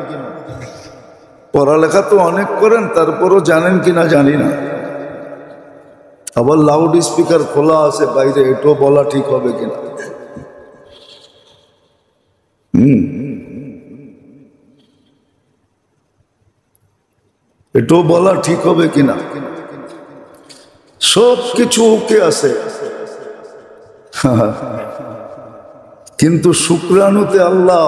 পড়ালেখা তো অনেক করেন, তারপরও জানেন কিনা জানি না। আবার লাউড স্পিকার খোলা আছে বাইরে, এটাও বলা ঠিক হবে কিনা। এটাও বলা ঠিক হবে কিনা। সব কিছু ওকে আছে, কিন্তু শুক্রাণুতে আল্লাহ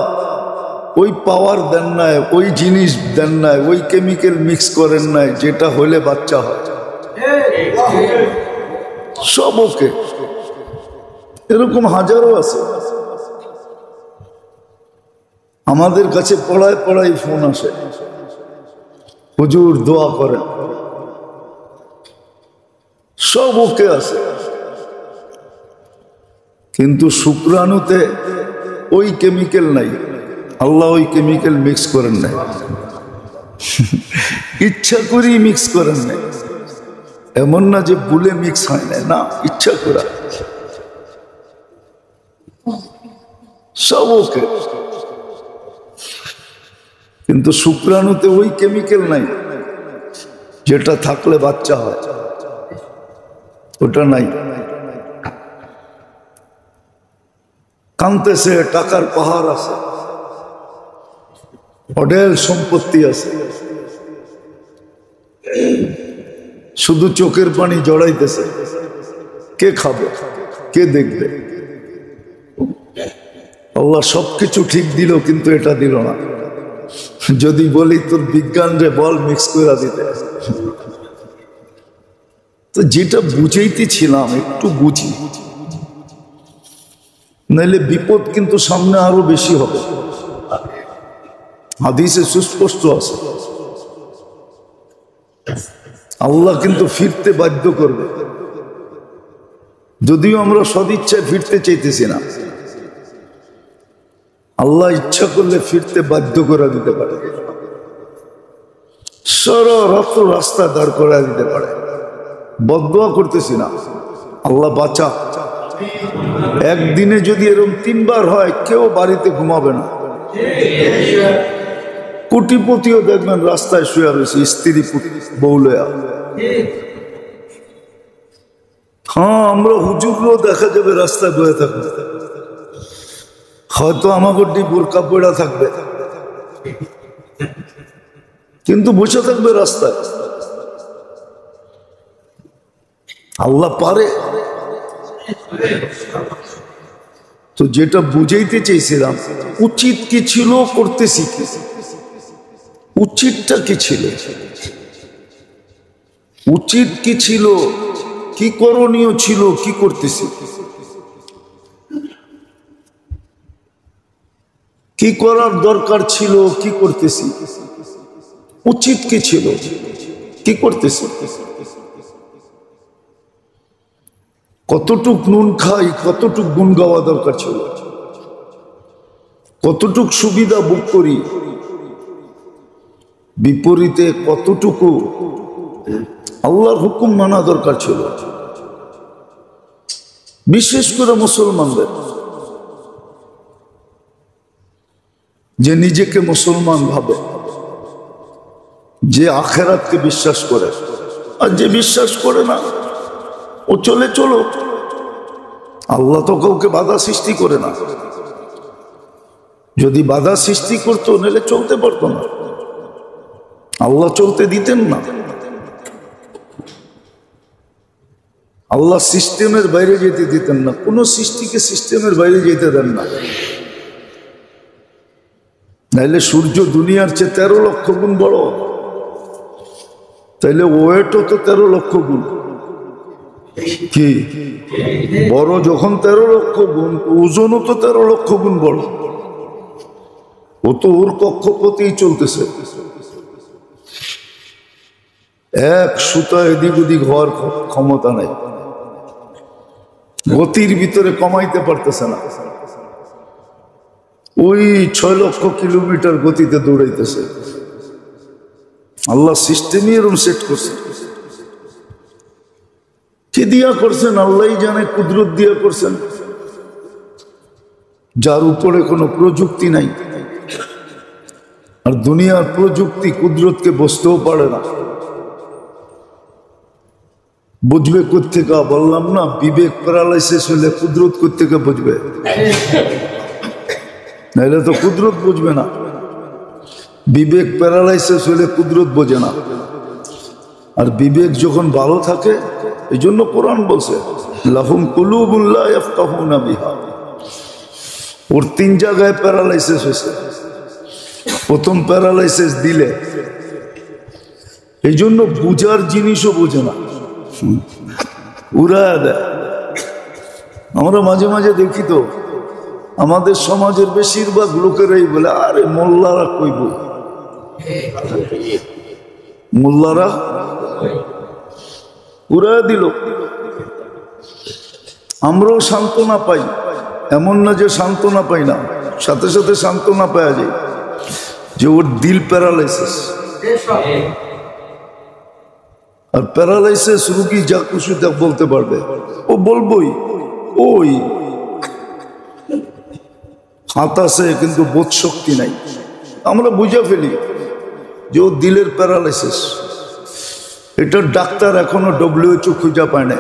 ওই পাওয়ার দেন নাই, ওই জিনিস দেন নাই, ওই কেমিক্যাল মিক্স করেন নাই যেটা হলে বাচ্চা হয়। সব ওকে। এরকম হাজারো আছে। আমাদের কাছে পড়ায় পড়ায় ফোন আসে, হুজুর দোয়া করেন। সব ওকে আছে, কিন্তু শুক্রাণুতে ওই কেমিক্যাল নাই। আল্লাহ ওই কেমিক্যাল মিক্স করেন নাই, ইচ্ছা করেই মিক্স করেন নাই। এমন না যে ভুলে মিক্স হয় না, না, ইচ্ছা করা। সব ওকে, কিন্তু শুক্রাণুতে ওই কেমিক্যাল নাই যেটা থাকলে বাচ্চা হয়, ওটা নাই। কানতেছে, টাকার পাহাড় আছে, অঢেল সম্পত্তি আছে, শুধু চোখের পানি জড়াইতেছে। কে খাবে, কে দেখবে? আল্লাহ সবকিছু ঠিক দিল, কিন্তু এটা দিল না। যদি বলি তোর বিজ্ঞান রে বল মিক্স করে দিতে, তো যেটা বুঝাইতেছিলাম একটু বুঝি, নাইলে বিপদ কিন্তু সামনে আরো বেশি হবে। হাদিসে সুস্পষ্ট আছে, আল্লাহ কিন্তু ফিরতে বাধ্য করবে। যদিও আমরা সদিচ্ছায় ফিরতে চাইতেছি না, আল্লাহ ইচ্ছা করলে ফিরতে বাধ্য করে দিতে পারে। সারা রাত রাস্তা দাঁড় করা দিতে পারে। বদদোয়া করতেছি না, আল্লাহ বাঁচা। একদিনে যদি এরকম 3 বার হয়, কেউ বাড়িতে ঘুমাবে না। কোটিপতিও দেখবেন রাস্তায় শুয়ে রয়েছে, স্ত্রী বউলেয়া। হ্যাঁ, আমরা হুজুরও দেখা যাবে রাস্তায় বয়ে থাকবে, হয়তো আমাকে বোরকা পড়া থাকবে, কিন্তু বসে থাকবে রাস্তায়। আল্লাহ পারে। তো যেটা বুঝাইতে চাইছিলাম, উচিত কি ছিল করতেছি কি, উচিতটা কি ছিল, উচিত কি ছিল, কি করণীয় ছিল, কি করতেছি, কি করার দরকার ছিল, কি করতেছি, উচিত কি ছিল, কি করতেছি, কতটুক নুন খাই, কতটুক গুণ গাওয়া দরকার ছিল, কতটুক সুবিধা ভোগ করি, বিপরীতে কতটুকু আল্লাহর হুকুম মানা দরকার ছিল। বিশেষ করে মুসলমানদের, যে নিজেকে মুসলমান ভাবে, যে আখেরাতকে বিশ্বাস করে, আর যে বিশ্বাস করে না ও চলে চলো। আল্লাহ তো কাউকে বাধা সৃষ্টি করে না। যদি বাধা সৃষ্টি করতো নাহলে চলতে পারতো না। আল্লাহ চলতে দিতেন না। আল্লাহ সিস্টেমের বাইরে যেতে দিতেন না, কোনো সৃষ্টিকে সিস্টেমের বাইরে যেতে দেন না। নাইলে সূর্য দুনিয়ার চেয়ে 13 লক্ষ গুণ বড়, তাইলে ওয়েটও তো 13 লক্ষ গুণ। কি বড় যখন 13 লক্ষ গুণ, ওজনও তো 13 লক্ষ গুণ বড়। ও তো ওর কক্ষপথেই চলতেছে, এক সুতা এদিক ওদিক হওয়ার ক্ষমতা নাই, গতির ভিতরে কমাইতে পারতেছে না। ওই 6 লক্ষ কিলোমিটার গতিতে দৌড়াইতেছে। আল্লাহ সিস্টেমই এরকম সেট করছে। কি দিয়া করছেন আল্লাহ জানে, কুদরত দিয়া করছেন, যার উপরে কোনো প্রযুক্তি নাই। আর দুনিয়ার প্রযুক্তি কুদরতকে বুঝতেও পারে না। বুঝবে কোত্থেকে? বললাম না, বিবেক প্যারালাইসিস হলে কুদরত কোত্থেকে বুঝবে? নাহলে তো কুদরত বুঝবে না। বিবেক প্যারালাইসিস হলে কুদরত বোঝে না। আর বিবেক যখন ভালো থাকে, এই জন্য কোরআন বলছে লাহুম কুলুবুন লা ইয়াফকাহুনা বিহা। ওর 3 জায়গায় প্যারালাইসিস হয়েছে। প্রথম প্যারালাইসিস দিলে, এই জন্য বুঝার জিনিসও বোঝে না, উড়ায় দেয়। আমরা মাঝে মাঝে দেখি তো, আমাদের সমাজের বেশিরভাগ লোকেরাই বলে, আরে মোল্লারা কই বই, মোল্লারা উড়ায় দিল। আমরাও সান্ত্বনা পাই, এমন না যে সান্ত্বনা পাই না, সাথে সাথে সান্ত্বনা পাওয়া যায় যে ওর দিল প্যারালাইসিস। আর প্যারালাইসিস রুগী যা খুশি তা বলতে পারবে, ও বলবই। ওই হাত আছে কিন্তু বোধ শক্তি নাই, আমরা বুঝে ফেলি যে ও দিলের প্যারালাইসিস। এটার ডাক্তার এখনো WHO খুঁজে পায় না,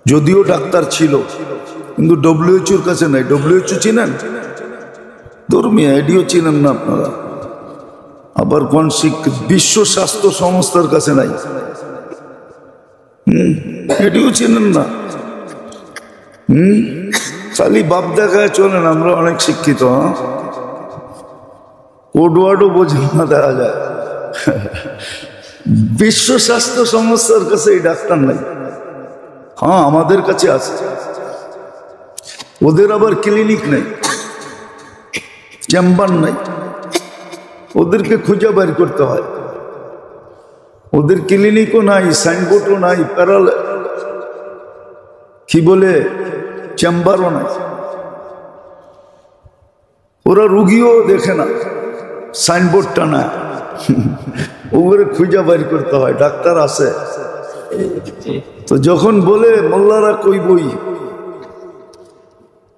যদিও ডাক্তার ছিল, কিন্তু WHO কাছে নাই। WHO চিনেন? ধর্মীয় এডিও চিনেন না আপনারা। আবার কোন বিশ্ব স্বাস্থ্য সংস্থার কাছে নাই, এডিও চিনেন না। খালি বাপ দেখায় চলেন, আমরা অনেক শিক্ষিত। কোড ওয়ার্ডও বোঝেন না, দেখা যায়। বিশ্ব স্বাস্থ্য সংস্থার কাছে এই ডাক্তার নাই। হ্যাঁ, আমাদের কাছে আছে। ওদের আবার ক্লিনিক নাই, চেম্বার নাই, ওদেরকে খুঁজে বের করতে হয়। ওদের ক্লিনিকও নাই, সাইনবোর্ডও নাই, কি বলে চেম্বারও নাই। ওরা রুগীও দেখে না, সাইনবোর্ডটা না, ওগুলো খুঁজে বের করতে হয়। ডাক্তার আছে তো যখন বলে মোল্লারা কই বই,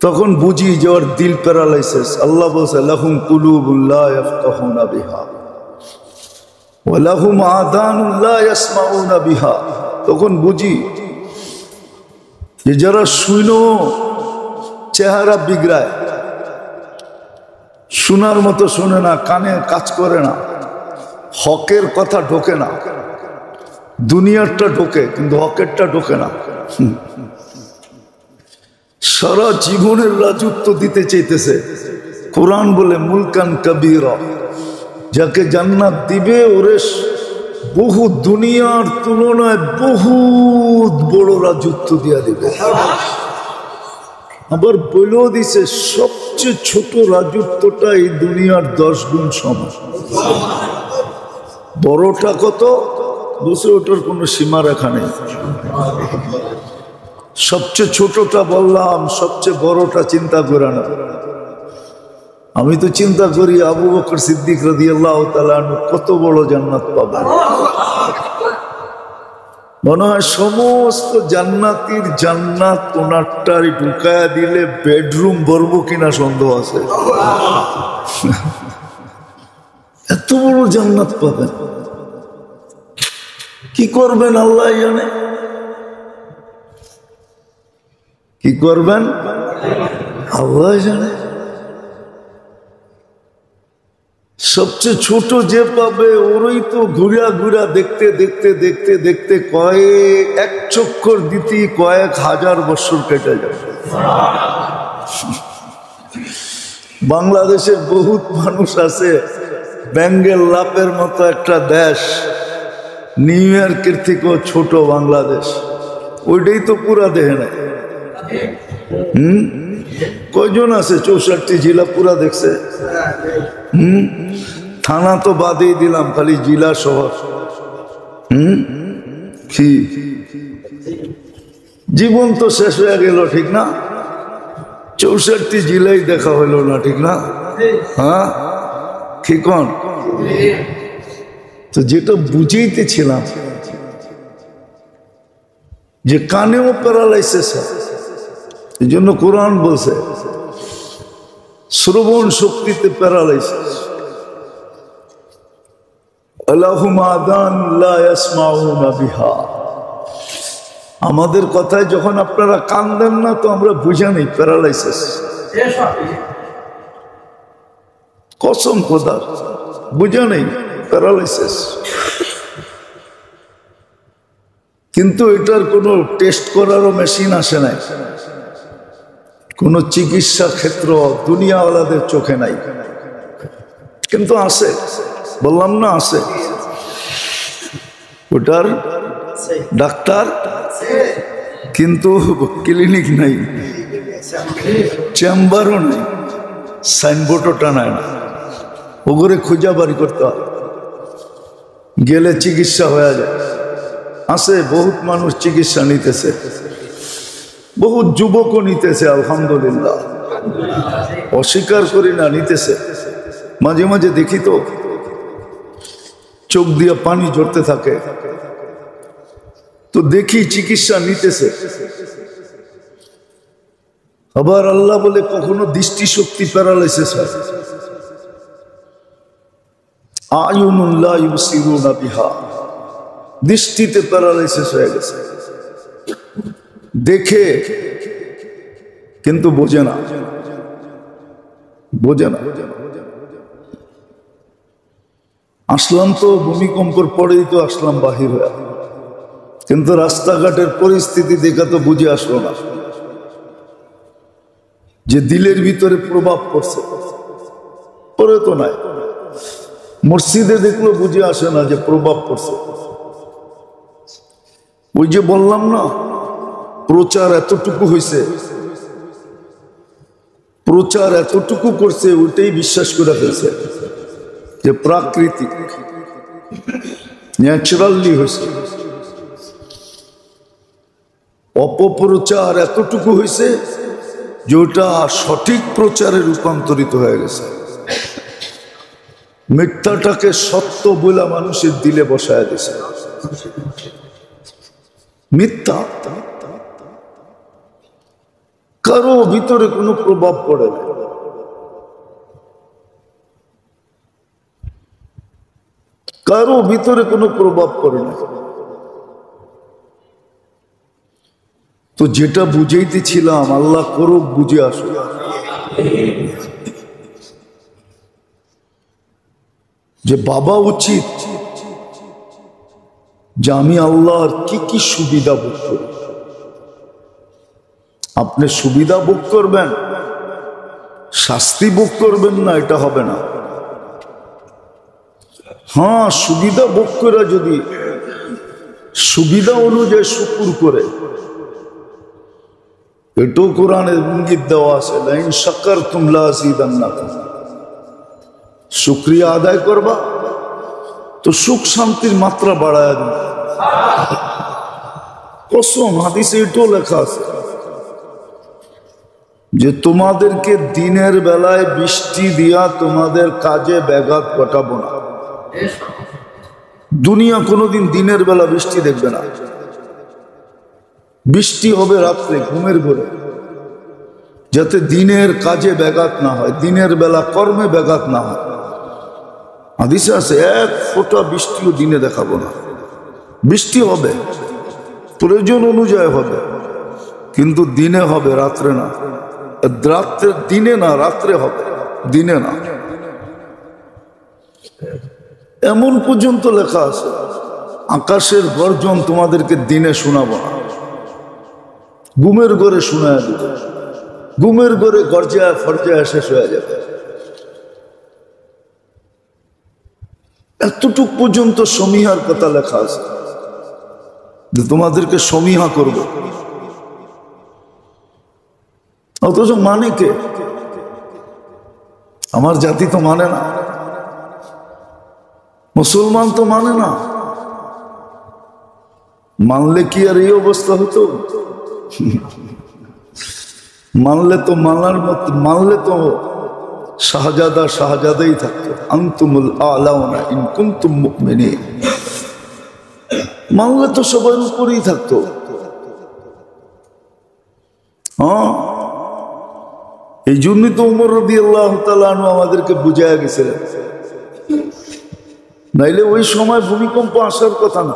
তখন বুঝি যে ওর দিল প্যারালাইসিস। আল্লাহ বলছে লাহুম কুলুবুন লা ইয়াফকাহুনা বিহা ওয়া লাহুম আযানুন লা ইয়াসমাউনা বিহা। তখন বুঝি যে যারা শুনো চেহারা বিগড়ায়, শোনার মতো শোনে না, কানে কাজ করে না, হকের কথা ঢোকে না, দুনিয়ারটা ঢোকে কিন্তু হকেরটা ঢোকে না। সারা জীবনের রাজত্ব দিতে চাইতেছে। কোরআন বলে মুলকান কবীরা, যাকে জান্নাত দিবে ওরে বহু দুনিয়ার তুলনায় বহুত বড় রাজত্ব দিয়া দিবে। আবার বলেও দিছে সবচেয়ে ছোট রাজত্বটা এই দুনিয়ার 10 গুণ সমান। বড়টা কত বলছে, ওটার কোনো সীমা রেখা নেই। সবচেয়ে ছোটটা বললাম, সবচেয়ে বড়টা চিন্তা করে না। আমি তো চিন্তা করি আবু বকর সিদ্দিক রাদিয়াল্লাহু তাআলা কত বড় জান্নাত পাবেন। মনে হয় সমস্ত জান্নাতির জান্নাত ওনারটাই ঢুকায়া দিলে বেডরুম ভরবো কিনা সন্দেহ আছে। এত বড় জান্নাত পাবেন, কি করবেন আল্লাহ জানে, কি করবেন আল্লাহ জানে। সবচেয়ে ছোট যে পাবে ওরই তো ঘুরা ঘুরা দেখতে দেখতে দেখতে দেখতে কয়েক এক চক্কর দিতে কয়েক হাজার বছর কেটে যাবে। বাংলাদেশের বহুত মানুষ আছে, বেঙ্গল লাপের মতো একটা দেশ, নিউ ইয়র্কের থেকেও ছোট বাংলাদেশ, ওইটাই তো পুরা দেখে নাই। কয়জন আছে 64 জেলা পুরা দেখছে? থানা তো বাদেই দিলাম, খালি জেলা শহর। কি জীবন তো শেষ হয়ে গেল, ঠিক না? 64 জেলাই দেখা হইল না, ঠিক না? হ্যাঁ কি কোন? তো যেটা বুঝাইতেছিলাম যে কানেও প্যারালাইসিস হয়, এই জন্য কোরআন বলছে শ্রবণ শক্তিতে প্যারালাইসিস। আলাহুম আযান লা ইয়াসমাউনা বিহা। আমাদের কথায় যখন আপনারা কান দেন না তো আমরা বুঝা নেই প্যারালাইসিস। কসম খোদার বুঝা নেই প্যারালাইসিস। কিন্তু এটার কোনো টেস্ট করারও মেশিন আসে নাই, কোনো চিকিৎসা ক্ষেত্র দুনিয়াওয়ালাদের চোখে নাই, কিন্তু আছে, বললাম না আছে। ওটার ডাক্তার কিন্তু ক্লিনিক নাই, চেম্বারও নেই, সাইনবোর্ডও টানায় না, ওগুলো খুঁজা বাড়ি করতে হয়, গেলে চিকিৎসা হয়ে যায়। আছে বহুত মানুষ চিকিৎসা নিতেছে, বহুত যুবকও নিতেছে, আলহামদুলিল্লাহ, অস্বীকার করি না, নিতেছে। মাঝে মাঝে দেখি তো চোখ দিয়ে পানি ঝরতে থাকে, তো দেখি চিকিৎসা নিতেছে। আবার আল্লাহ বলে কখনো দৃষ্টিশক্তি প্যারালাইসিস হয়, আয়ুনুন লা ইউবসিরুনা বিহা, দৃষ্টিতে প্যারালাইসিস হয়ে গেছে, দেখে কিন্তু বোঝে না, বোঝে না। আসলাম তো ভূমিকম্পের পরেই তো আসলাম বাহির হয়ে, কিন্তু রাস্তাঘাটের পরিস্থিতি দেখা তো বুঝে আসলো না যে দিলের ভিতরে প্রভাব পড়ছে, পরে তো নাই। মসজিদে দেখলো বুঝে আসে না যে প্রভাব পড়ছে। ওই যে বললাম না প্রচার এতটুকু হয়েছে, প্রচার এতটুকু করছে, ওইটাই বিশ্বাস করে ফেলছে যে প্রাকৃতিক ন্যাচারালি হয়েছে। অপপ্রচার এতটুকু হয়েছে যে ওটা সঠিক প্রচারে রূপান্তরিত হয়ে গেছে। মিথ্যাটাকে সত্য বলে মানুষের দিলে বসায় দিছে। মিথ্যা কারো ভিতরে কোনো প্রভাব পড়ে না, কারো ভিতরে কোনো প্রভাব পড়ে না। তো যেটা বুঝাইতেছিলাম, আল্লাহ করুক বুঝে আসো, যে বাবা উচিত যে আমি আল্লাহর কি কি সুবিধা ভোগ করি। আপনি সুবিধা ভোগ করবেন, শাস্তি ভোগ করবেন না, এটা হবে না। হ্যাঁ, সুবিধা ভোগ করে যদি সুবিধা অনুযায়ী শুকর করে, এটাও কোরআনের ইঙ্গিত দেওয়া আছে, লাইন শাকারতুম লাযিদান্নাকুম, শুকরিয়া আদায় করবা তো সুখ শান্তির মাত্রা বাড়ায় দিবে। কসম, হাদিসে এটাও লেখা আছে যে তোমাদেরকে দিনের বেলায় বৃষ্টি দিয়া তোমাদের কাজে ব্যাঘাত ঘটাবো না। দুনিয়া কোনোদিন দিনের বেলা বৃষ্টি দেখবে না, বৃষ্টি হবে রাত্রে ঘুমের ঘরে, যাতে দিনের কাজে ব্যাঘাত না হয়, দিনের বেলা কর্মে ব্যাঘাত না হয়। হাদিসে আছে এক ফোঁটা বৃষ্টিও দিনে দেখাবো না। বৃষ্টি হবে, প্রয়োজন অনুযায়ী হবে, কিন্তু দিনে হবে, রাত্রে না। রাত্রে দিনে না, রাত্রে হবে, দিনে না। এমন পর্যন্ত লেখা আছে, আকাশের গর্জন তোমাদেরকে দিনে শোনাবো না, ঘুমের ঘরে শোনায় দিব, ঘুমের ঘরে গর্জায় ফরজায় শেষ হয়ে যাবে। এতটুক পর্যন্ত সমীহার কথা লেখা আছে যে তোমাদেরকে সমীহা করব, অথচ মানে কে? আমার জাতি তো মানে না, মুসলমান তো মানে না। মানলে কি আর এই অবস্থা হতো? মানলে তো মানার মতো, মানলে তো শাহজাদা শাহজাদাই থাকতো। আনতুমুল আলাউনা ইন কুনতুম মুমিনিন, মানলে তো সবার উপরেই থাকতো। হ্যাঁ, এই জন্যই তো উমর রাদিয়াল্লাহু তাআলা আনহু আমাদেরকে বুঝাইয়া গেছিলেন, নাইলে ওই সময় ভূমিকম্প আসার কথা না।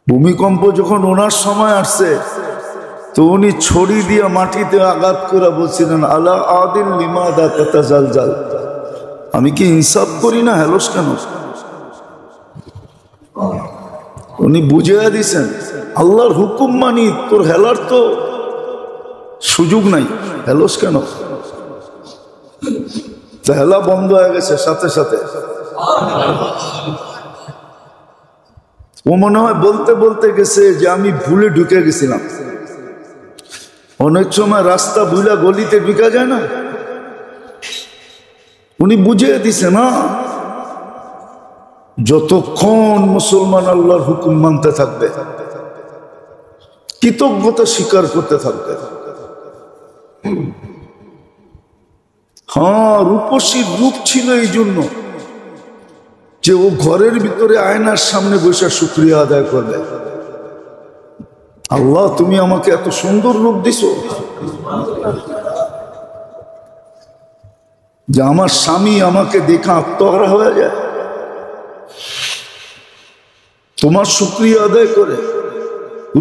ভূমিকম্প যখন ওনার সময় আসছে, তো উনি ছড়ি দিয়ে মাটিতে আঘাত করে বলছিলেন, আলা আদিন লিমাদা তাতাজালজাল, আমি কি ইনসাফ করি না, হেলস কেন? উনি বুঝিয়ে দিছেন, আল্লাহর হুকুম মানি, তোর হেলার তো সুযোগ নাই, হেলস কেন? হেলা বন্ধ হয়ে গেছে সাথে সাথে। ও মনে হয় বলতে বলতে গেছে যে আমি ভুলে ঢুকে গেছিলাম। অনেক সময় রাস্তা ভুলা গলিতে ঢুকা যায় না, উনি বুঝিয়ে দিছে না, যতক্ষণ মুসলমান আল্লাহর হুকুম মানতে থাকবে, কৃতজ্ঞতা স্বীকার করতে থাকবে। হ্যাঁ, রূপসীর রূপ ছিল এই জন্য যে ও ঘরের ভিতরে আয়নার সামনে বসে শুকরিয়া আদায় করবে, আল্লাহ তুমি আমাকে এত সুন্দর রূপ দিছো যে আমার স্বামী আমাকে দেখা আত্মহারা হয়ে যায়, তোমার শুকরিয়া আদায় করে।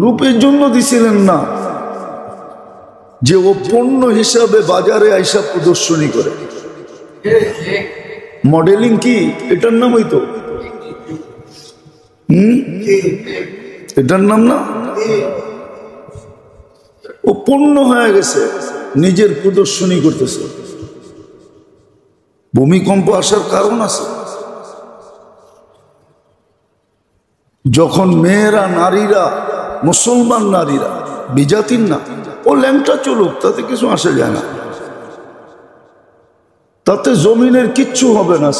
রূপের জন্য দিছিলেন না যে ও পণ্য হিসাবে বাজারে আইসা প্রদর্শনী করে। মডেলিং কি এটার নাম হইতো? এটার নাম না, ও পণ্য হয়ে গেছে, নিজের প্রদর্শনী করতেছে। ভূমিকম্প আসার কারণ আছে। যখন মেয়েরা, নারীরা, মুসলমান নারীরা, বিজাতির না, ও ল্যাংটা চলুক, তাতে কিছু আসে যায় না, তাতে জমিনের কিচ্ছু হবে না।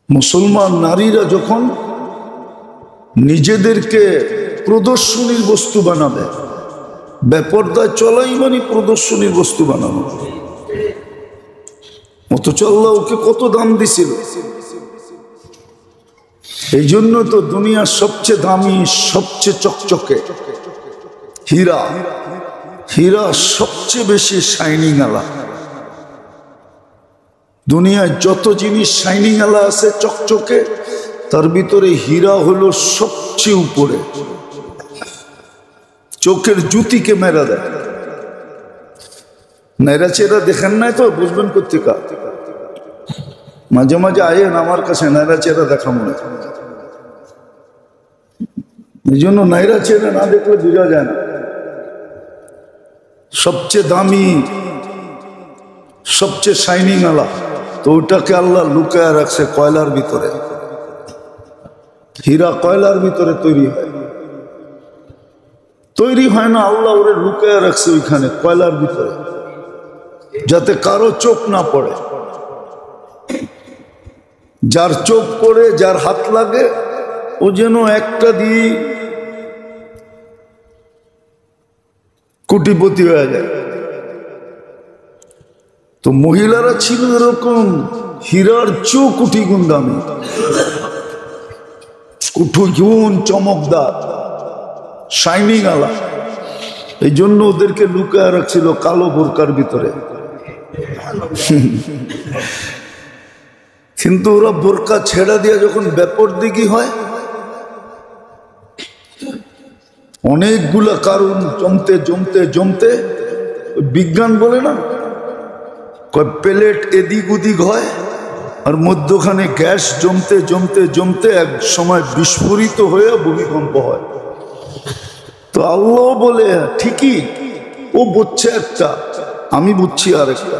মুসলমান নারীরা যখন নিজেদেরকে প্রদর্শনীর বস্তু বানাবে, বেপরদায় চলাই মানে প্রদর্শনীর বস্তু বানানো, অথচ আল্লাহ ওকে কত দাম দিছিল। এই জন্য তো দুনিয়ার সবচেয়ে দামি, সবচেয়ে চকচকে হীরা, হীরা সবচেয়ে বেশি শাইনিং আলা। দুনিয়ায় যত জিনিস শাইনিং আলা আছে চকচকে, তার ভিতরে হীরা হলো সবচেয়ে উপরে, চোখের জুতিকে মেরা দেয়। নেড়া চেরা দেখেন নাই তো বুঝবেন কোথেকা। মাঝে মাঝে আয়েন আমার কাছে, নেড়া চেরা দেখা মনে হয়। এই জন্য নাইরা চেরা না দেখলে বোঝা যায় না। সবচেয়ে দামি, সবচেয়ে শাইনিং আলা, তো ওটাকে আল্লাহ লুকায় রাখছে কয়লার ভিতরে। হীরা কয়লার ভিতরে তৈরি হয়, তৈরি হয় না, আল্লাহ ওরে লুকায় রাখছে ওইখানে কয়লার ভিতরে, যাতে কারো চোখ না পড়ে। যার চোখ পড়ে, যার হাত লাগে, ও যেন একটা দিয়ে কোটিপতি হয়ে যায়। তো মহিলারা ছিল এরকম, হীরার চেয়েও কোটি গুণ দামি, কোটি গুণ চমকদার, শাইনিং আলা। এই জন্য ওদেরকে লুকায় রাখছিল কালো বোরকার ভিতরে। কিন্তু ওরা বোরকা ছেড়া দিয়ে যখন বেপরদিগি হয়, অনেকগুলা কারণ জমতে জমতে জমতে, বিজ্ঞান বলে না, কয় প্লেট এদিক ওদিক হয় আর মধ্যখানে গ্যাস জমতে জমতে জমতে এক সময় বিস্ফোরিত হয়ে ভূমিকম্প হয়। তো আল্লাহ বলে ঠিকই, ও বুঝছে একটা, আমি বুঝছি আর একটা।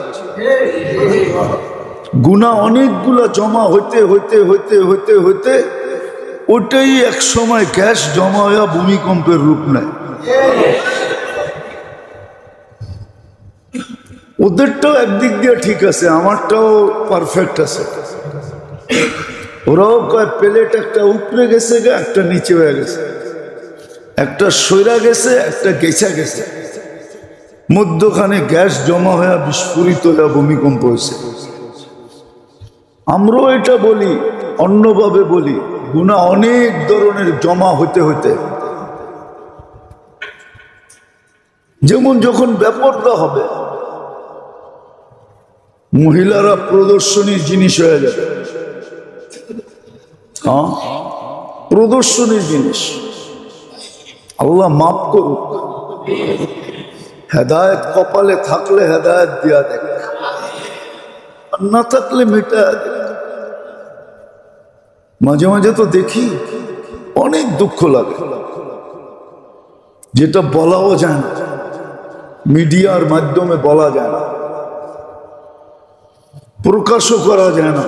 গুনাহ অনেকগুলা জমা হইতে হইতে হইতে হইতে হইতে ওটাই এক সময় গ্যাস জমা হয়ে ভূমিকম্পের রূপ নেয়। ওদেরটাও একদিক দিয়ে ঠিক আছে, আমারটাও পারফেক্ট আছে। ওরাও কয় প্লেট একটা উপরে গেছে গা, একটা নিচে হয়ে গেছে, একটা সইরা গেছে, একটা গেছা গেছে, মধ্যখানে গ্যাস জমা হয়ে বিস্ফোরিত হয়ে ভূমিকম্প হয়েছে। আমরাও এটা বলি, অন্যভাবে বলি, গুনাহ অনেক ধরনের জমা হইতে হইতে, যেমন যখন বেপরদা হবে, মহিলারা প্রদর্শনীর জিনিস হয়ে যাবে। হ্যাঁ, প্রদর্শনীর জিনিস। আল্লাহ মাফ করুক, হেদায়েত কপালে থাকলে হেদায়েত দিয়া দেখ, আর না থাকলে মেটা দেখ। মাঝে মাঝে তো দেখি, অনেক দুঃখ লাগে, যেটা বলাও যায় না, মিডিয়ার মাধ্যমে বলা যায় না, প্রকাশও করা যায় না।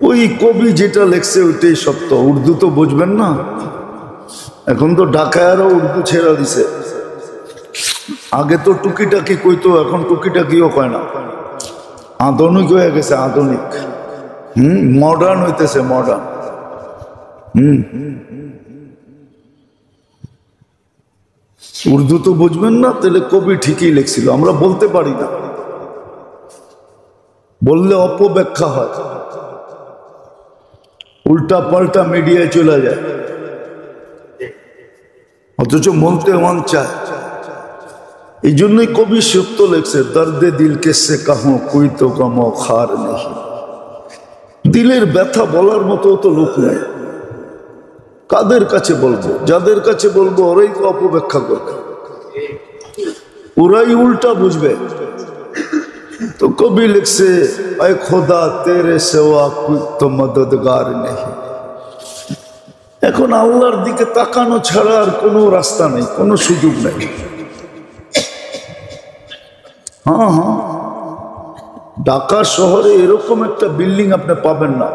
ওই কবি যেটা লেখছে ওইটাই সত্য। উর্দু তো বুঝবেন না, এখন তো ঢাকায়ারও উর্দু ছেড়া দিছে। আগে তো টুকিটাকি কইতো, এখন টুকিটাকিও কয় না, আধুনিক হয়ে গেছে, আধুনিক। মডার্ন হইতেছে, মডার্ন। উর্দু তো বুঝবেন না, তাহলে কবি ঠিকই লিখছিল, আমরা বলতে পারি না, বললে অপব্যাখ্যা হয়, উল্টা পাল্টা মিডিয়ায় চলে যায়, অথচ বলতে মন চায়। এই জন্যই কবি সত্য লেখছে, দর্দে দিল কেসে কাহো কুই তো কামো খার নেই। দিলের ব্যথা বলার মতো তো লোক নেই, কাদের কাছে বলবো? যাদের কাছে বলবো ওরাই তো অপব্যাখ্যা করবে, ওরাই উল্টা বুঝবে। তো কবি লিখছে, আয় খোদা তেরে সেওয়া কুই তো মদদগার নেই। এখন আল্লাহর দিকে তাকানো ছাড়া আর কোনো রাস্তা নেই, কোনো সুযোগ নেই। হ্যাঁ হ্যাঁ, ঢাকা শহরে এরকম একটা বিল্ডিং আপনি পাবেন না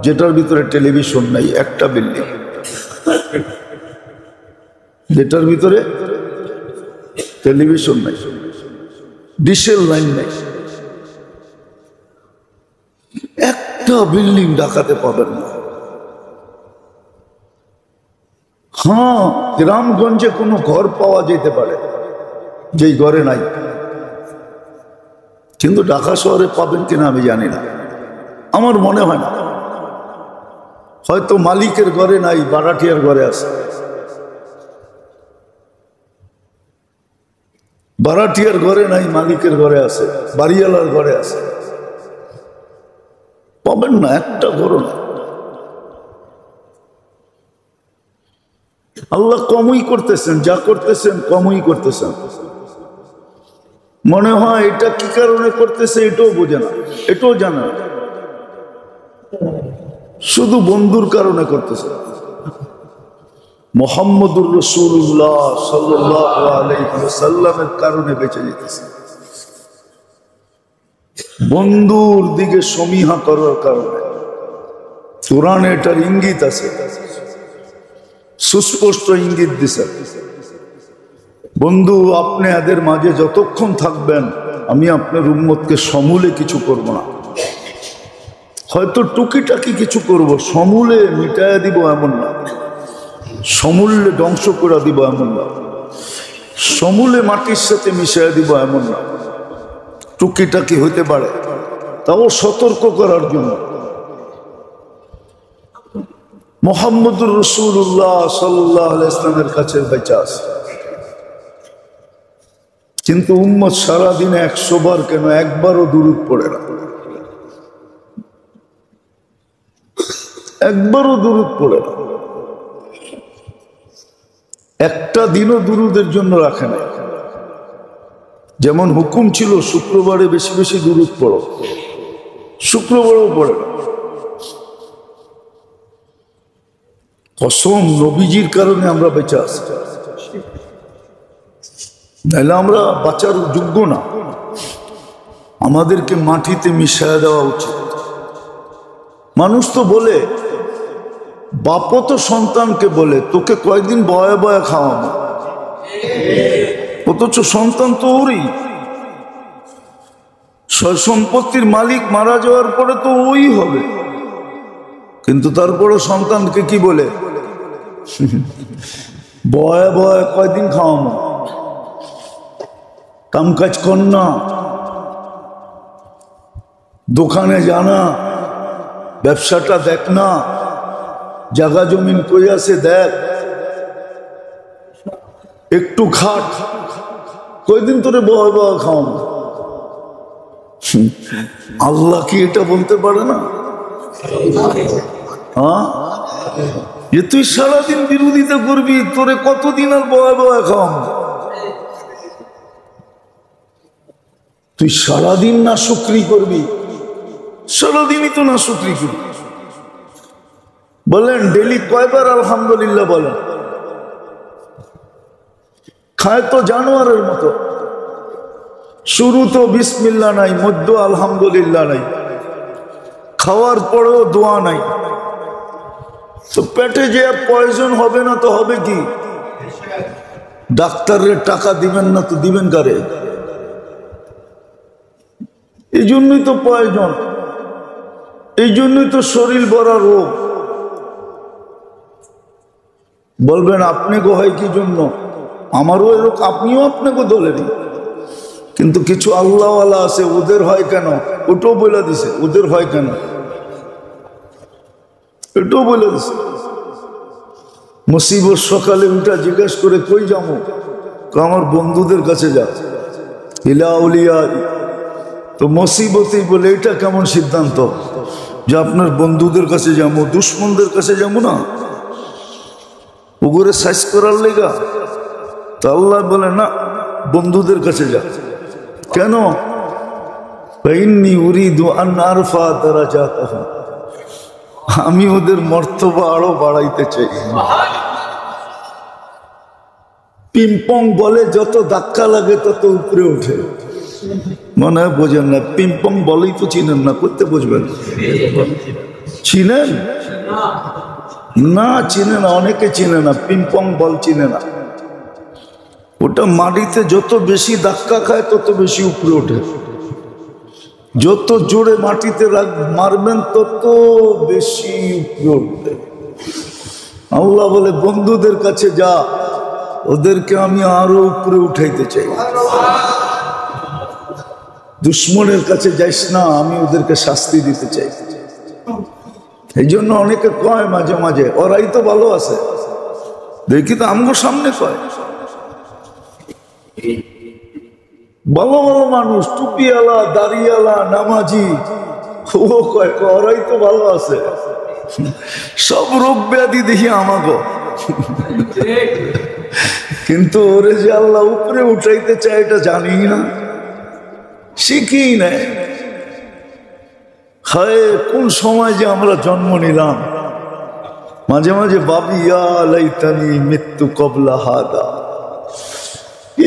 যেটার ভিতরে টেলিভিশন নাই। একটা বিল্ডিং যেটার ভিতরে টেলিভিশন নাই, ডিশেল লাইন নাই, একটা বিল্ডিং ঢাকাতে পাবেন না। হ্যাঁ, গ্রামগঞ্জে কোনো ঘর পাওয়া যেতে পারে যেই ঘরে নাই, কিন্তু ঢাকা শহরে পাবেন কিনা আমি জানি না, আমার মনে হয় না। হয়তো মালিকের ঘরে নাই, ভাড়াটিয়ার ঘরে আছে, ভাড়াটিয়ার ঘরে নাই, মালিকের ঘরে আছে, বাড়িওয়ালার ঘরে আছে, পাবেন না, একটা ঘরও না। আল্লাহ কমই করতেছেন, যা করতেছেন কমই করতেছেন। মনে হয় এটা কি কারণে করতেছে এটাও বোঝে না, এটাও জানে না, শুধু বন্ধুর কারণে করতেছে। মুহাম্মদুর রাসূলুল্লাহ সাল্লাল্লাহু আলাইহি ওয়াসাল্লামের কারণে বেঁচে যেতেছে, বন্ধুর দিকে সমীহা করার কারণে। কোরআনে এটার ইঙ্গিত আছে, সুস্পষ্ট ইঙ্গিত দিছে, বন্ধু আপনি এদের মাঝে যতক্ষণ থাকবেন আমি আপনার উম্মতকে সমূলে কিছু করব না, হয়তো টুকিটাকি কিছু করব, সমূলে মিটাইয়া দিব এমন না, সমূলে ধ্বংস করে দিব এমন না, সমূলে মাটির সাথে মিশাইয়া দিব এমন না, টুকিটাকি হইতে পারে, তাও সতর্ক করার জন্য। মুহাম্মদুর রাসূলুল্লাহ সাল্লাল্লাহু আলাইহি ওয়াসাল্লামের কাছে বেঁচে আছে, কিন্তু উম্মত সারাদিনে 100 বার কেন একবারও দুরূদ পড়ে না, একবারও দুরূদ পড়ে না, একটা দিনও দুরূদের জন্য রাখে না। যেমন হুকুম ছিল শুক্রবারে বেশি বেশি দুরূদ পড়ো, শুক্রবারও পড়ে না। কসম, নবীজির কারণে আমরা বেঁচে আছি, নাহলে আমরা বাঁচার যোগ্য না। আমাদেরকে মাটিতে মিশিয়ে দেওয়া উচিত। মানুষ তো বলে, বাপও তো সন্তানকে বলে তোকে কয়েকদিন বয়া বয়া খাওয়াবো, অথচ সন্তান তো ওরই। সম্পত্তির মালিক মারা যাওয়ার পরে তো ওই হবে, কিন্তু তারপরে সন্তানকে কি বলে, বয়া বয়া কয়দিন খাওয়াবো, কাম কাজ কর না, দোকানে জানা, ব্যবসাটা দেখ না, জায়গা জমিন কই আছে দেখ, একটু খাট, কয়দিন তোরে বয়া বয়া খাওয়াবো। আল্লাহ কি এটা বলতে পারে না? হ্যাঁ, যে তুই সারাদিন বিরোধিতা করবি, তোরে কতদিন আর বয়া বয়া খাওয়াবো? তুই সারাদিন না শুকরি করবি, সারাদিনই তো না শুকরি করবি। বলেন ডেলি কয়বার আলহামদুলিল্লাহ বলেন? খায় তো জানোয়ারের মতো, শুরু তো বিসমিল্লাহ নাই, মধ্য আলহামদুলিল্লাহ নাই, খাওয়ার পরেও দোয়া নাই। তো পেটে যে পয়জন হবে না তো হবে কি? ডাক্তারের টাকা দিবেন না তো দিবেন কারে? এই জন্যই তো পয়জন, এই জন্যই তো শরীর ভরা রোগ। বলবেন আপনি গো হয় কি জন্য? আমারও এরকম, আপনিও আপনাকে দলেনি, কিন্তু কিছু আল্লাহওয়ালা আছে, ওদের হয় কেন? ওটাও বলে দিছে ওদের হয় কেন, এটাও বলে দিছে। মুসিবত সকালে উঠা জিজ্ঞেস করে কই যাবো? আমার বন্ধুদের কাছে যা, ইলা আউলিয়া। তো মুসিবতই বলে এটা কেমন সিদ্ধান্ত যে আপনার বন্ধুদের কাছে যাবো? দুশ্মনদের কাছে যাবো না, ওগুলো সাইজ করার লেগা? তা আল্লাহ বলে না, বন্ধুদের কাছে যা। কেন? আমি ওদের মর্তবা আরো বাড়াইতে চাই। পিম্পং বলে যত ধাক্কা লাগে তত উপরে ওঠে। মনে হয় বোঝেন না, পিম্পং বলেই তো চিনেন না, করতে বুঝবেন? চিনেন না? চিনে না, অনেকে চিনে না, পিম্পং বল চিনে না। ওটা মাটিতে যত বেশি ধাক্কা খায় তত বেশি উপরে ওঠে, যত জোরে মাটিতে মারবেন তত বেশি উপরে উঠবে। আল্লাহ বলে বন্ধুদের কাছে যা, ওদেরকে আমি আরো উপরে উঠাইতে চাই। দুশ্মনের কাছে যাইস না, আমি ওদেরকে শাস্তি দিতে চাই। এই জন্য অনেকে কয় মাঝে মাঝে ওরাই তো ভালো আছে, দেখি তো আমগো সামনে কয় ভালো ভালো মানুষ, টুপিওয়ালা, দাড়িওয়ালা, নামাজি, ও কয় ওরাই তো ভালো আছে, সব রোগ ব্যাধি দেখি আমাগো। কিন্তু ওরে যে আল্লাহ উপরে উঠাইতে চায় এটা জানি না, শিখি নাই। হায় কোন সময় যে আমরা জন্ম নিলাম। মাঝে মাঝে ভাবি ইয়া লাইতানি মৃত্যু কবলা হাদা,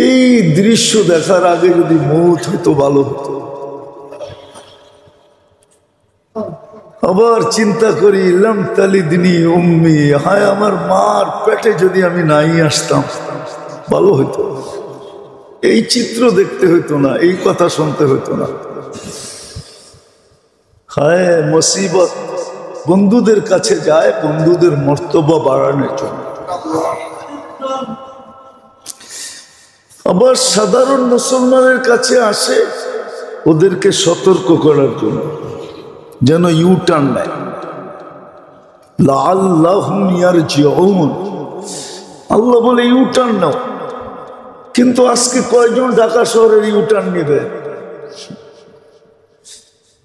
এই দৃশ্য দেখার আগে যদি মৌত হতো ভালো হতো। আবার চিন্তা করি লাম তালিদনি উম্মি, হায় আমার মার পেটে যদি আমি নাই আসতাম ভালো হতো। এই চিত্র দেখতে হইতো না, এই কথা শুনতে হইতো না। হায় মুসিবত বন্ধুদের কাছে যায়, বন্ধুদের মর্তবা বাড়ানোর জন্য। আবার সাধারণ মুসলমানের কাছে আসে ওদেরকে সতর্ক করার জন্য, যেন ইউটার্ন নেয়। লাআল্লাহুম ইয়ারজিউন, আল্লাহ বলে ইউটার্ন নাও। কিন্তু আজকে কয়জন ঢাকা শহরের ইউটার্ন নিবে?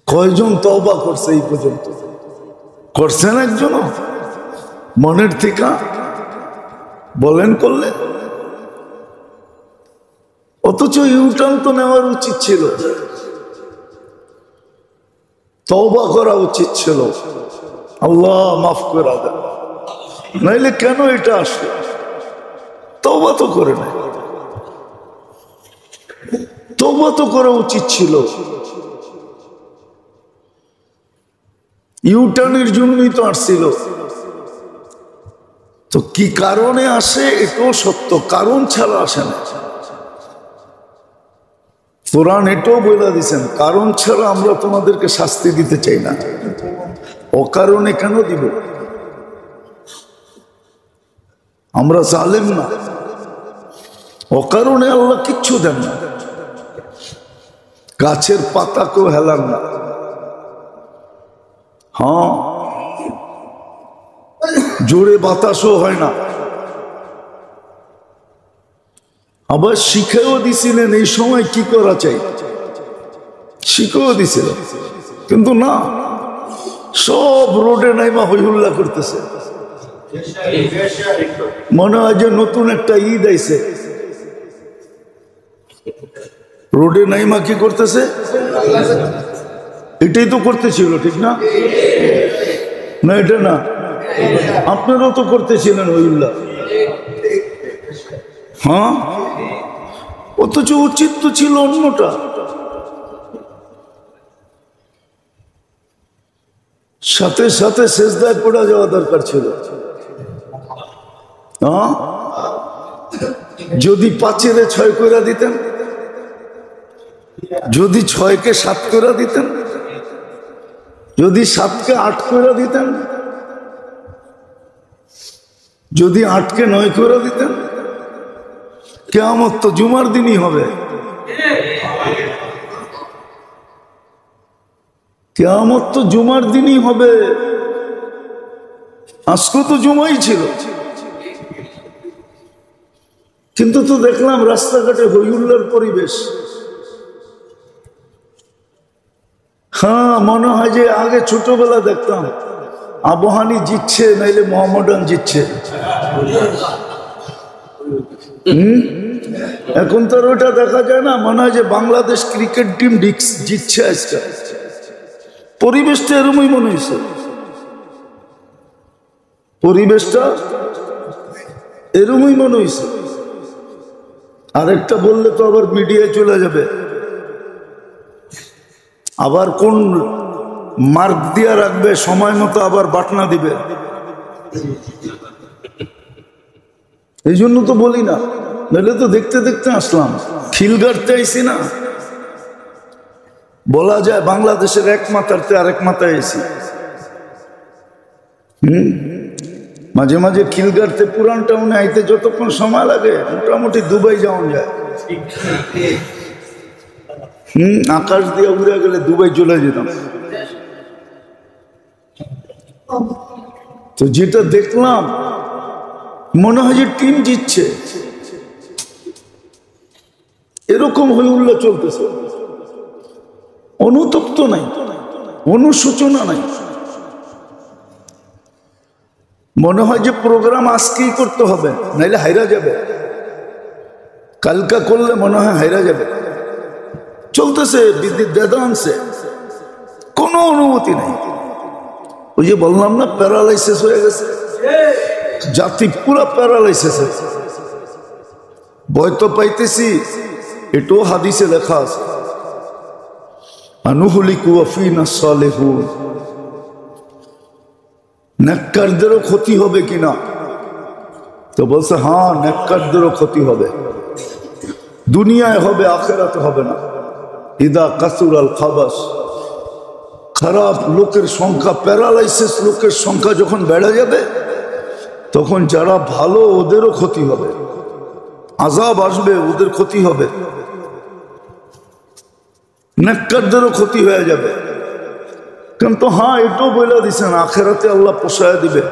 কয়জন তওবা করছে এই পর্যন্ত? করছেন একজন মনের থেকে? বলেন করলে? অথচ ইউটার্ন তো নেওয়ার উচিত ছিল, তওবা করা উচিত ছিল, আল্লাহ মাফ করে দেন। নাইলে কেন এটা আসলো? তওবা তো করে নাই, তওবা তো করা উচিত ছিল। ইউটার্নের জন্যই তো আসছিল। তো কি কারণে আসে এটাও সত্য, কারণ ছাড়া আসে না। কোরআন এটাও বলে দিয়েছেন, কারণ ছাড়া আমরা তোমাদেরকে শাস্তি দিতে চাই না। অকারণে কেন দিব? আমরা জালেম না, অকারণে আল্লাহ কিচ্ছু দেন না। গাছের পাতাকেও হেলান না। হ্যাঁ, জোরে বাতাসও হয় না। আবার শিখেও দিছিলেন এই সময় কি করা চাই, শিখেও দিছিলেন, কিন্তু না, সব রোডে নাইমা হইহুল্লা করতেছে। মনে হয় যে নতুন একটা ঈদ আইছে, রোডে নাইমা কি করতেছে? এটাই তো করতেছিল, ঠিক না? না এটা না, আপনারাও তো করতেছিলেন হইহুল্লা। হ্যাঁ, অথচ উচিত তো ছিল অন্যটা। সাথে সাথে সেজদায় পড়া যাওয়া দরকার ছিল। হ্যাঁ, যদি 5-এর 6 করে দিতেন, যদি 6-কে 7 করে দিতেন, যদি 7-কে 8 করে দিতেন, যদি 8-কে 9 করে দিতেন, কিয়ামত তো জুমার দিনই হবে। কিয়ামত তো জুমার দিনই হবে। আজকে তো জুমাই ছিল, কিন্তু তো দেখলাম রাস্তাঘাটে হইহুল্লার পরিবেশ। হ্যাঁ, মনে হয় যে আগে ছোটবেলা দেখতাম আবহানি জিতছে, নাইলে মোহাম্মদান জিতছে। এখন তো আর ওটা দেখা যায় না। মনে হয় যে বাংলাদেশ ক্রিকেট টিম জিতছে আজকে। পরিবেশটা এরমই মনে হয়েছে, পরিবেশটা এরমই মনে হয়েছে। আরেকটা বললে তো আবার মিডিয়ায় চলে যাবে, আবার কোন মার্ক দিয়া রাখবে, সময় মতো আবার বাটনা দিবে। এই জন্য তো বলি না, নাহলে তো দেখতে দেখতে আসলাম। খিল গাড়তে আইসি না, বলা যায় বাংলাদেশের এক মাথারতে আরেক মাথায় আইসি। মাঝে মাঝে খিল গাড়তে পুরান টাউনে আইতে যতক্ষণ সময় লাগে, মোটামুটি দুবাই যাওয়া যায়। আকাশ দিয়ে উড়ে গেলে দুবাই চলে যেতাম। তো যেটা দেখলাম, মনে হয় যে টিম জিতছে, এরকম হইহুল্লা চলতেছে। অনুতপ্ত নাই, অনুশোচনা নাই। মনে হয় যে প্রোগ্রাম আজকেই করতে হবে, নাইলে হাইরা যাবে। কালকা করলে মনে হয় হাইরা যাবে। চলতেছে বিদ্যুৎ দাদা আনছে, কোনো অনুমতি নেই। ওই যে বললাম না, প্যারালাইসিস হয়ে গেছে জাতি, পুরা প্যারালাইসিস। ভয় তো পাইতেছি, এটাও হাদিসে লেখা আছে, আনুহুলিকু আফিনা সালেহুন। নেককারদেরও ক্ষতি হবে কিনা? তো বলছে হ্যাঁ, নেককারদেরও ক্ষতি হবে, দুনিয়ায় হবে, আখিরাতে হবে না। ইদা কাসুরাল খাবাস, খারাপ লোকের সংখ্যা, প্যারালাইসিস লোকের সংখ্যা যখন বেড়ে যাবে, তখন যারা ভালো ওদেরও ক্ষতি হবে, আযাব আসবে, ওদের ক্ষতি হবে, নেককারদেরও ক্ষতি হয়ে যাবে। কিন্তু হ্যাঁ, এটাও বলে দিচ্ছেন আখিরাতে আল্লাহ পোষায় দিবে।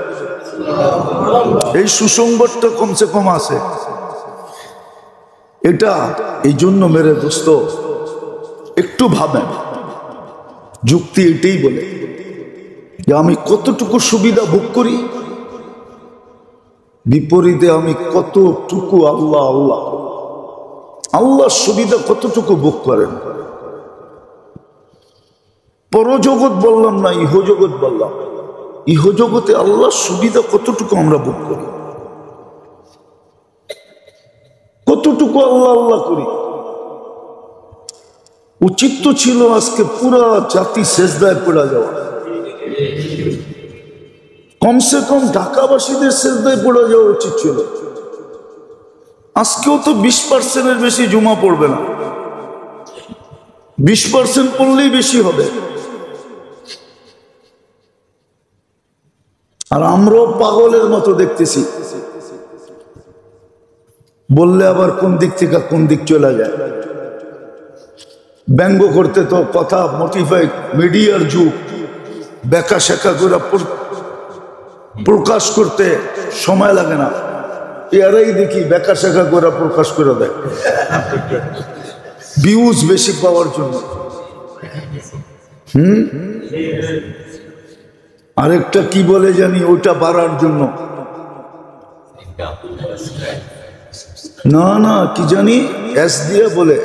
এই সুসংবাদটা কমসে কম আছে। এটা এই জন্য মেরে দোস্ত একটু ভাবেন, যুক্তি এটাই বলে যে আমি কতটুকু সুবিধা ভোগ করি, বিপরীতে আমি কতটুকু আল্লাহ আল্লাহ। আল্লাহর সুবিধা কতটুকু ভোগ করেন? পরজগৎ বললাম না, ইহজগৎ বললাম। ইহজগতে আল্লাহর সুবিধা কতটুকু আমরা ভোগ করি, কতটুকু আল্লাহ আল্লাহ করি। উচিত তো ছিল আজকে পুরা জাতি সেজদায় পড়া যাওয়া, কমসে কম ঢাকাবাসীদের সেজদায় পড়া যাওয়া উচিত ছিল। আজকেও তো 20% বেশি জমা পড়বে না, 20% পড়লেই বেশি হবে। আর আমরাও পাগলের মতো দেখতেছি, বললে আবার কোন দিক থেকে কোন দিক চলে যায়। ব্যঙ্গ করতে তো কথা মোটিফাই, মিডিয়ার যুগ, বেকা শেখা করে প্রকাশ করতে সময় লাগে না। এরাই দেখি বেকা শেখা করে প্রকাশ করে দেয় ভিউজ বেশি পাওয়ার জন্য। আরেকটা কি বলে জানি, ওইটা বাড়ার জন্য। না না, কি জানি এস দিয়ে বলে,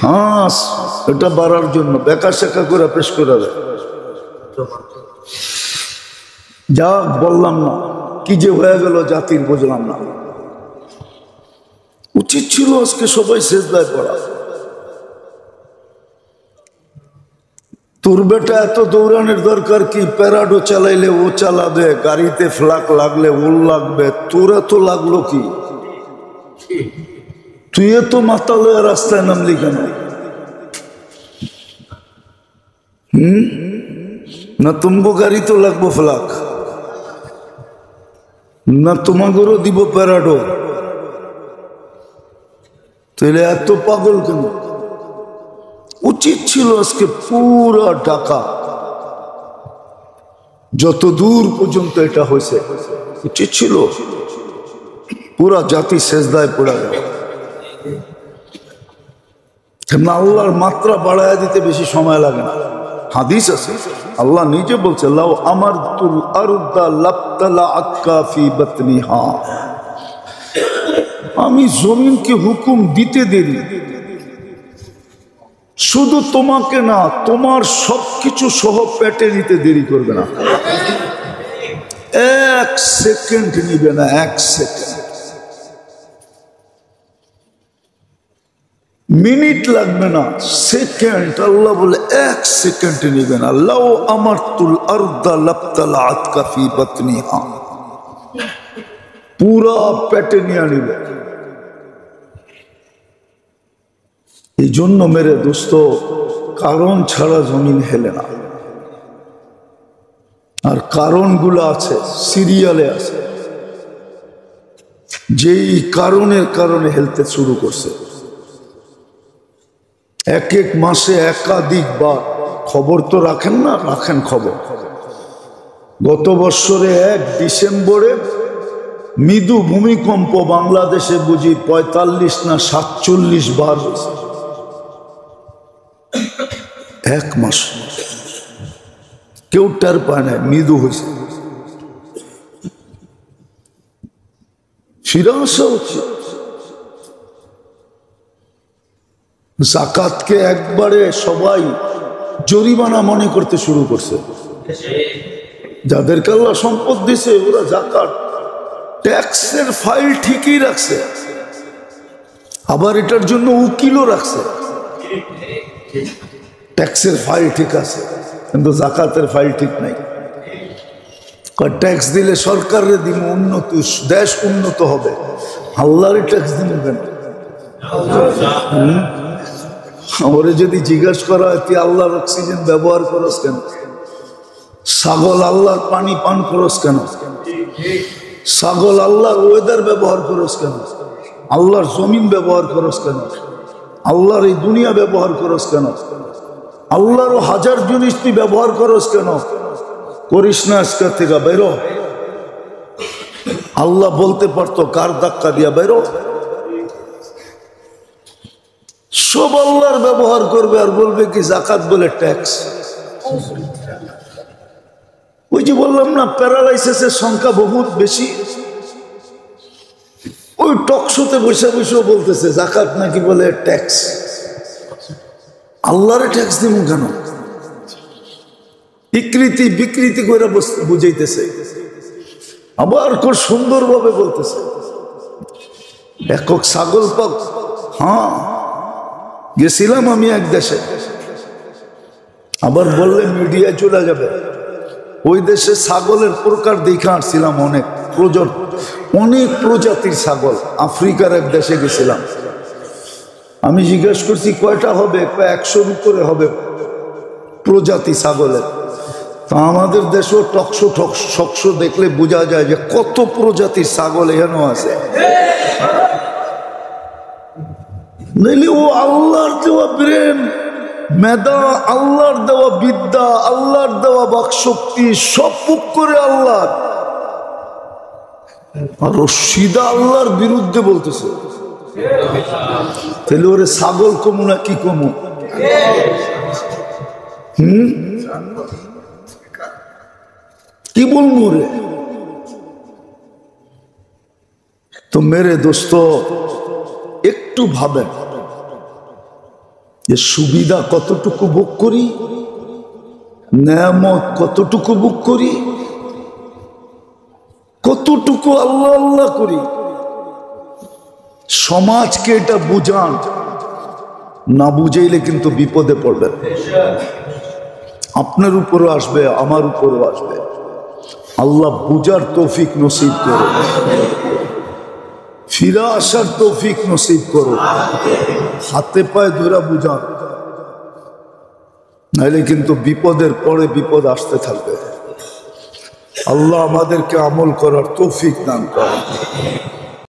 হ্যাঁ এটা বাড়ার জন্য বেকা শেখা করে পেশ করে দেয়। যা বললাম না, কি যে হয়ে গেল জাতির বুঝলাম না। উচিত ছিল আজকে সবাই সেজদায় পড়া। তোর বেটা এত দৌড়ানোর দরকার কি? প্যারাডো চালাইলে ও চালাবে, গাড়িতে ফ্লাক লাগলে ওর লাগবে, তোর এত লাগলো কি? তুই এত মাতালে রাস্তায় নামলি কেন? না তুমগো গাড়ি তো লাগবো ফ্লাক, না তোমাদেরও দিব প্যারাডো, তাহলে এত পাগল কেন? উচিত ছিল আজকে পুরা ঢাকা, যত দূর পর্যন্ত এটা হয়েছে, উচিত ছিল পুরা জাতি সেজদায় পড়া যাবে। আল্লাহর মাত্রা বাড়ায় দিতে বেশি সময় লাগে না। হাদিস আছে, আল্লাহ নিজে বলছে, লাউ আমারতুল আরদা লাবতালাআতকা ফি বাতনিহা, আমি জমিনকে হুকুম দিতে দেরি, শুধু তোমাকে না, তোমার সবকিছু সহ পেটে নিতে দেরি করবে না। 1 সেকেন্ড নিবে না, 1 সেকেন্ড, মিনিট লাগবে না, সেকেন্ড। আল্লাহ বলে 1 সেকেন্ড নিবে না। লাউ আমারতুল আরদা লাবতালাআতকা ফি বাতনিহা, পুরা পেটে নিয়ে নিবে। এই জন্য মেরে দোস্ত, কারণ ছাড়া জমিন হেলে না। আর কারণগুলো আছে, সিরিয়ালে আছে, যেই কারণের কারণে হেলতে শুরু করছে। এক এক মাসে একাধিকবার খবর তো রাখেন না, রাখেন খবর। গত বছরে 1 ডিসেম্বরে মৃদু ভূমিকম্প বাংলাদেশে বুঝি 45 না 47 বার হয়েছে, 1 মাস। কেউ টের পায় না, মৃদু হয়েছে। ফিরে আসা উচিত। জাকাতকে একবারে সবাই জরিমানা মনে করতে শুরু করছে। যাদেরকে আল্লাহ সম্পদ দিছে ওরা জাকাত ট্যাক্সের ফাইল ঠিকই রাখছে, আবার এটার জন্য উকিলও রাখছে। ট্যাক্সের ফাইল ঠিক আছে, কিন্তু জাকাতের ফাইল ঠিক নাই। ট্যাক্স দিলে সরকারের দিব, উন্নতি, দেশ উন্নত হবে। আল্লাহর ট্যাক্স দিব কেন? আমারে যদি জিজ্ঞাসা করা হয় তুই আল্লাহর অক্সিজেন ব্যবহার করস কেন, ছাগল আল্লাহর পানি পান করস কেন, ছাগল আল্লাহর ওয়েদার ব্যবহার করস কেন, আল্লাহর জমিন ব্যবহার করস কেন, আল্লাহর এই দুনিয়া ব্যবহার করস কেন, আল্লাহরও 1000 জিনিস তুই ব্যবহার করস কেন? করিস না, আজকে থেকে বেরো। আল্লাহ বলতে পারতো কার ধাক্কা দিয়া বেরো। সব আল্লাহর ব্যবহার করবে আর বলবে কি জাকাত বলে ট্যাক্স। ওই যে বললাম না, প্যারালাইসিসের সংখ্যা বহুত বেশি। ওই টকশোতে বসে বসেও বলতেছে জাকাত নাকি বলে ট্যাক্স। আল্লাহরে ট্যাক্স দিব কেন? ইকৃতি বিকৃতি করে বুঝাইতেছে, আবার খুব সুন্দরভাবে বলতেছে একক ছাগল পাক। হ্যাঁ, গেছিলাম আমি এক দেশে, আবার বললে মিডিয়ায় চলে যাবে। ওই দেশে ছাগলের প্রকার দেখে আসছিলাম, অনেক প্রজাতির ছাগল। আফ্রিকার এক দেশে গেছিলাম, আমি জিজ্ঞেস করছি কয়টা হবে, 100-র উপরে হবে প্রজাতি ছাগলের। তা আমাদের দেশেও টকশো দেখলে বোঝা যায় যে কত প্রজাতির ছাগল এখানে আছে। নইলে ও আল্লাহর দেওয়া ব্রেন, মেধা, আল্লাহর দেওয়া বিদ্যা, আল্লাহর দেওয়া বাকশক্তি সব বুক করে আল্লাহ, আর সিধা আল্লাহর বিরুদ্ধে বলতেছে। তাহলে ওরে ছাগল কমু না কি কমু? কি বলবো রে? তো মেরে দোস্ত একটু ভাবেন যে সুবিধা কতটুকু ভোগ করি, নেয়ামত কতটুকু ভোগ করি, কতটুকু আল্লাহ আল্লাহ করি। সমাজকে এটা বুঝান, না বুঝাইলে কিন্তু বিপদে পড়বেন। আপনার উপরও আসবে, আমার উপরও আসবে। আল্লাহ বুঝার তৌফিক নসিব করো, ফিরা আসার তৌফিক নসিব করো, হাতে পায়ে ধরে বুঝান, নাইলে কিন্তু বিপদের পরে বিপদ আসতে থাকবে। আল্লাহ আমাদেরকে আমল করার তৌফিক দান করেন।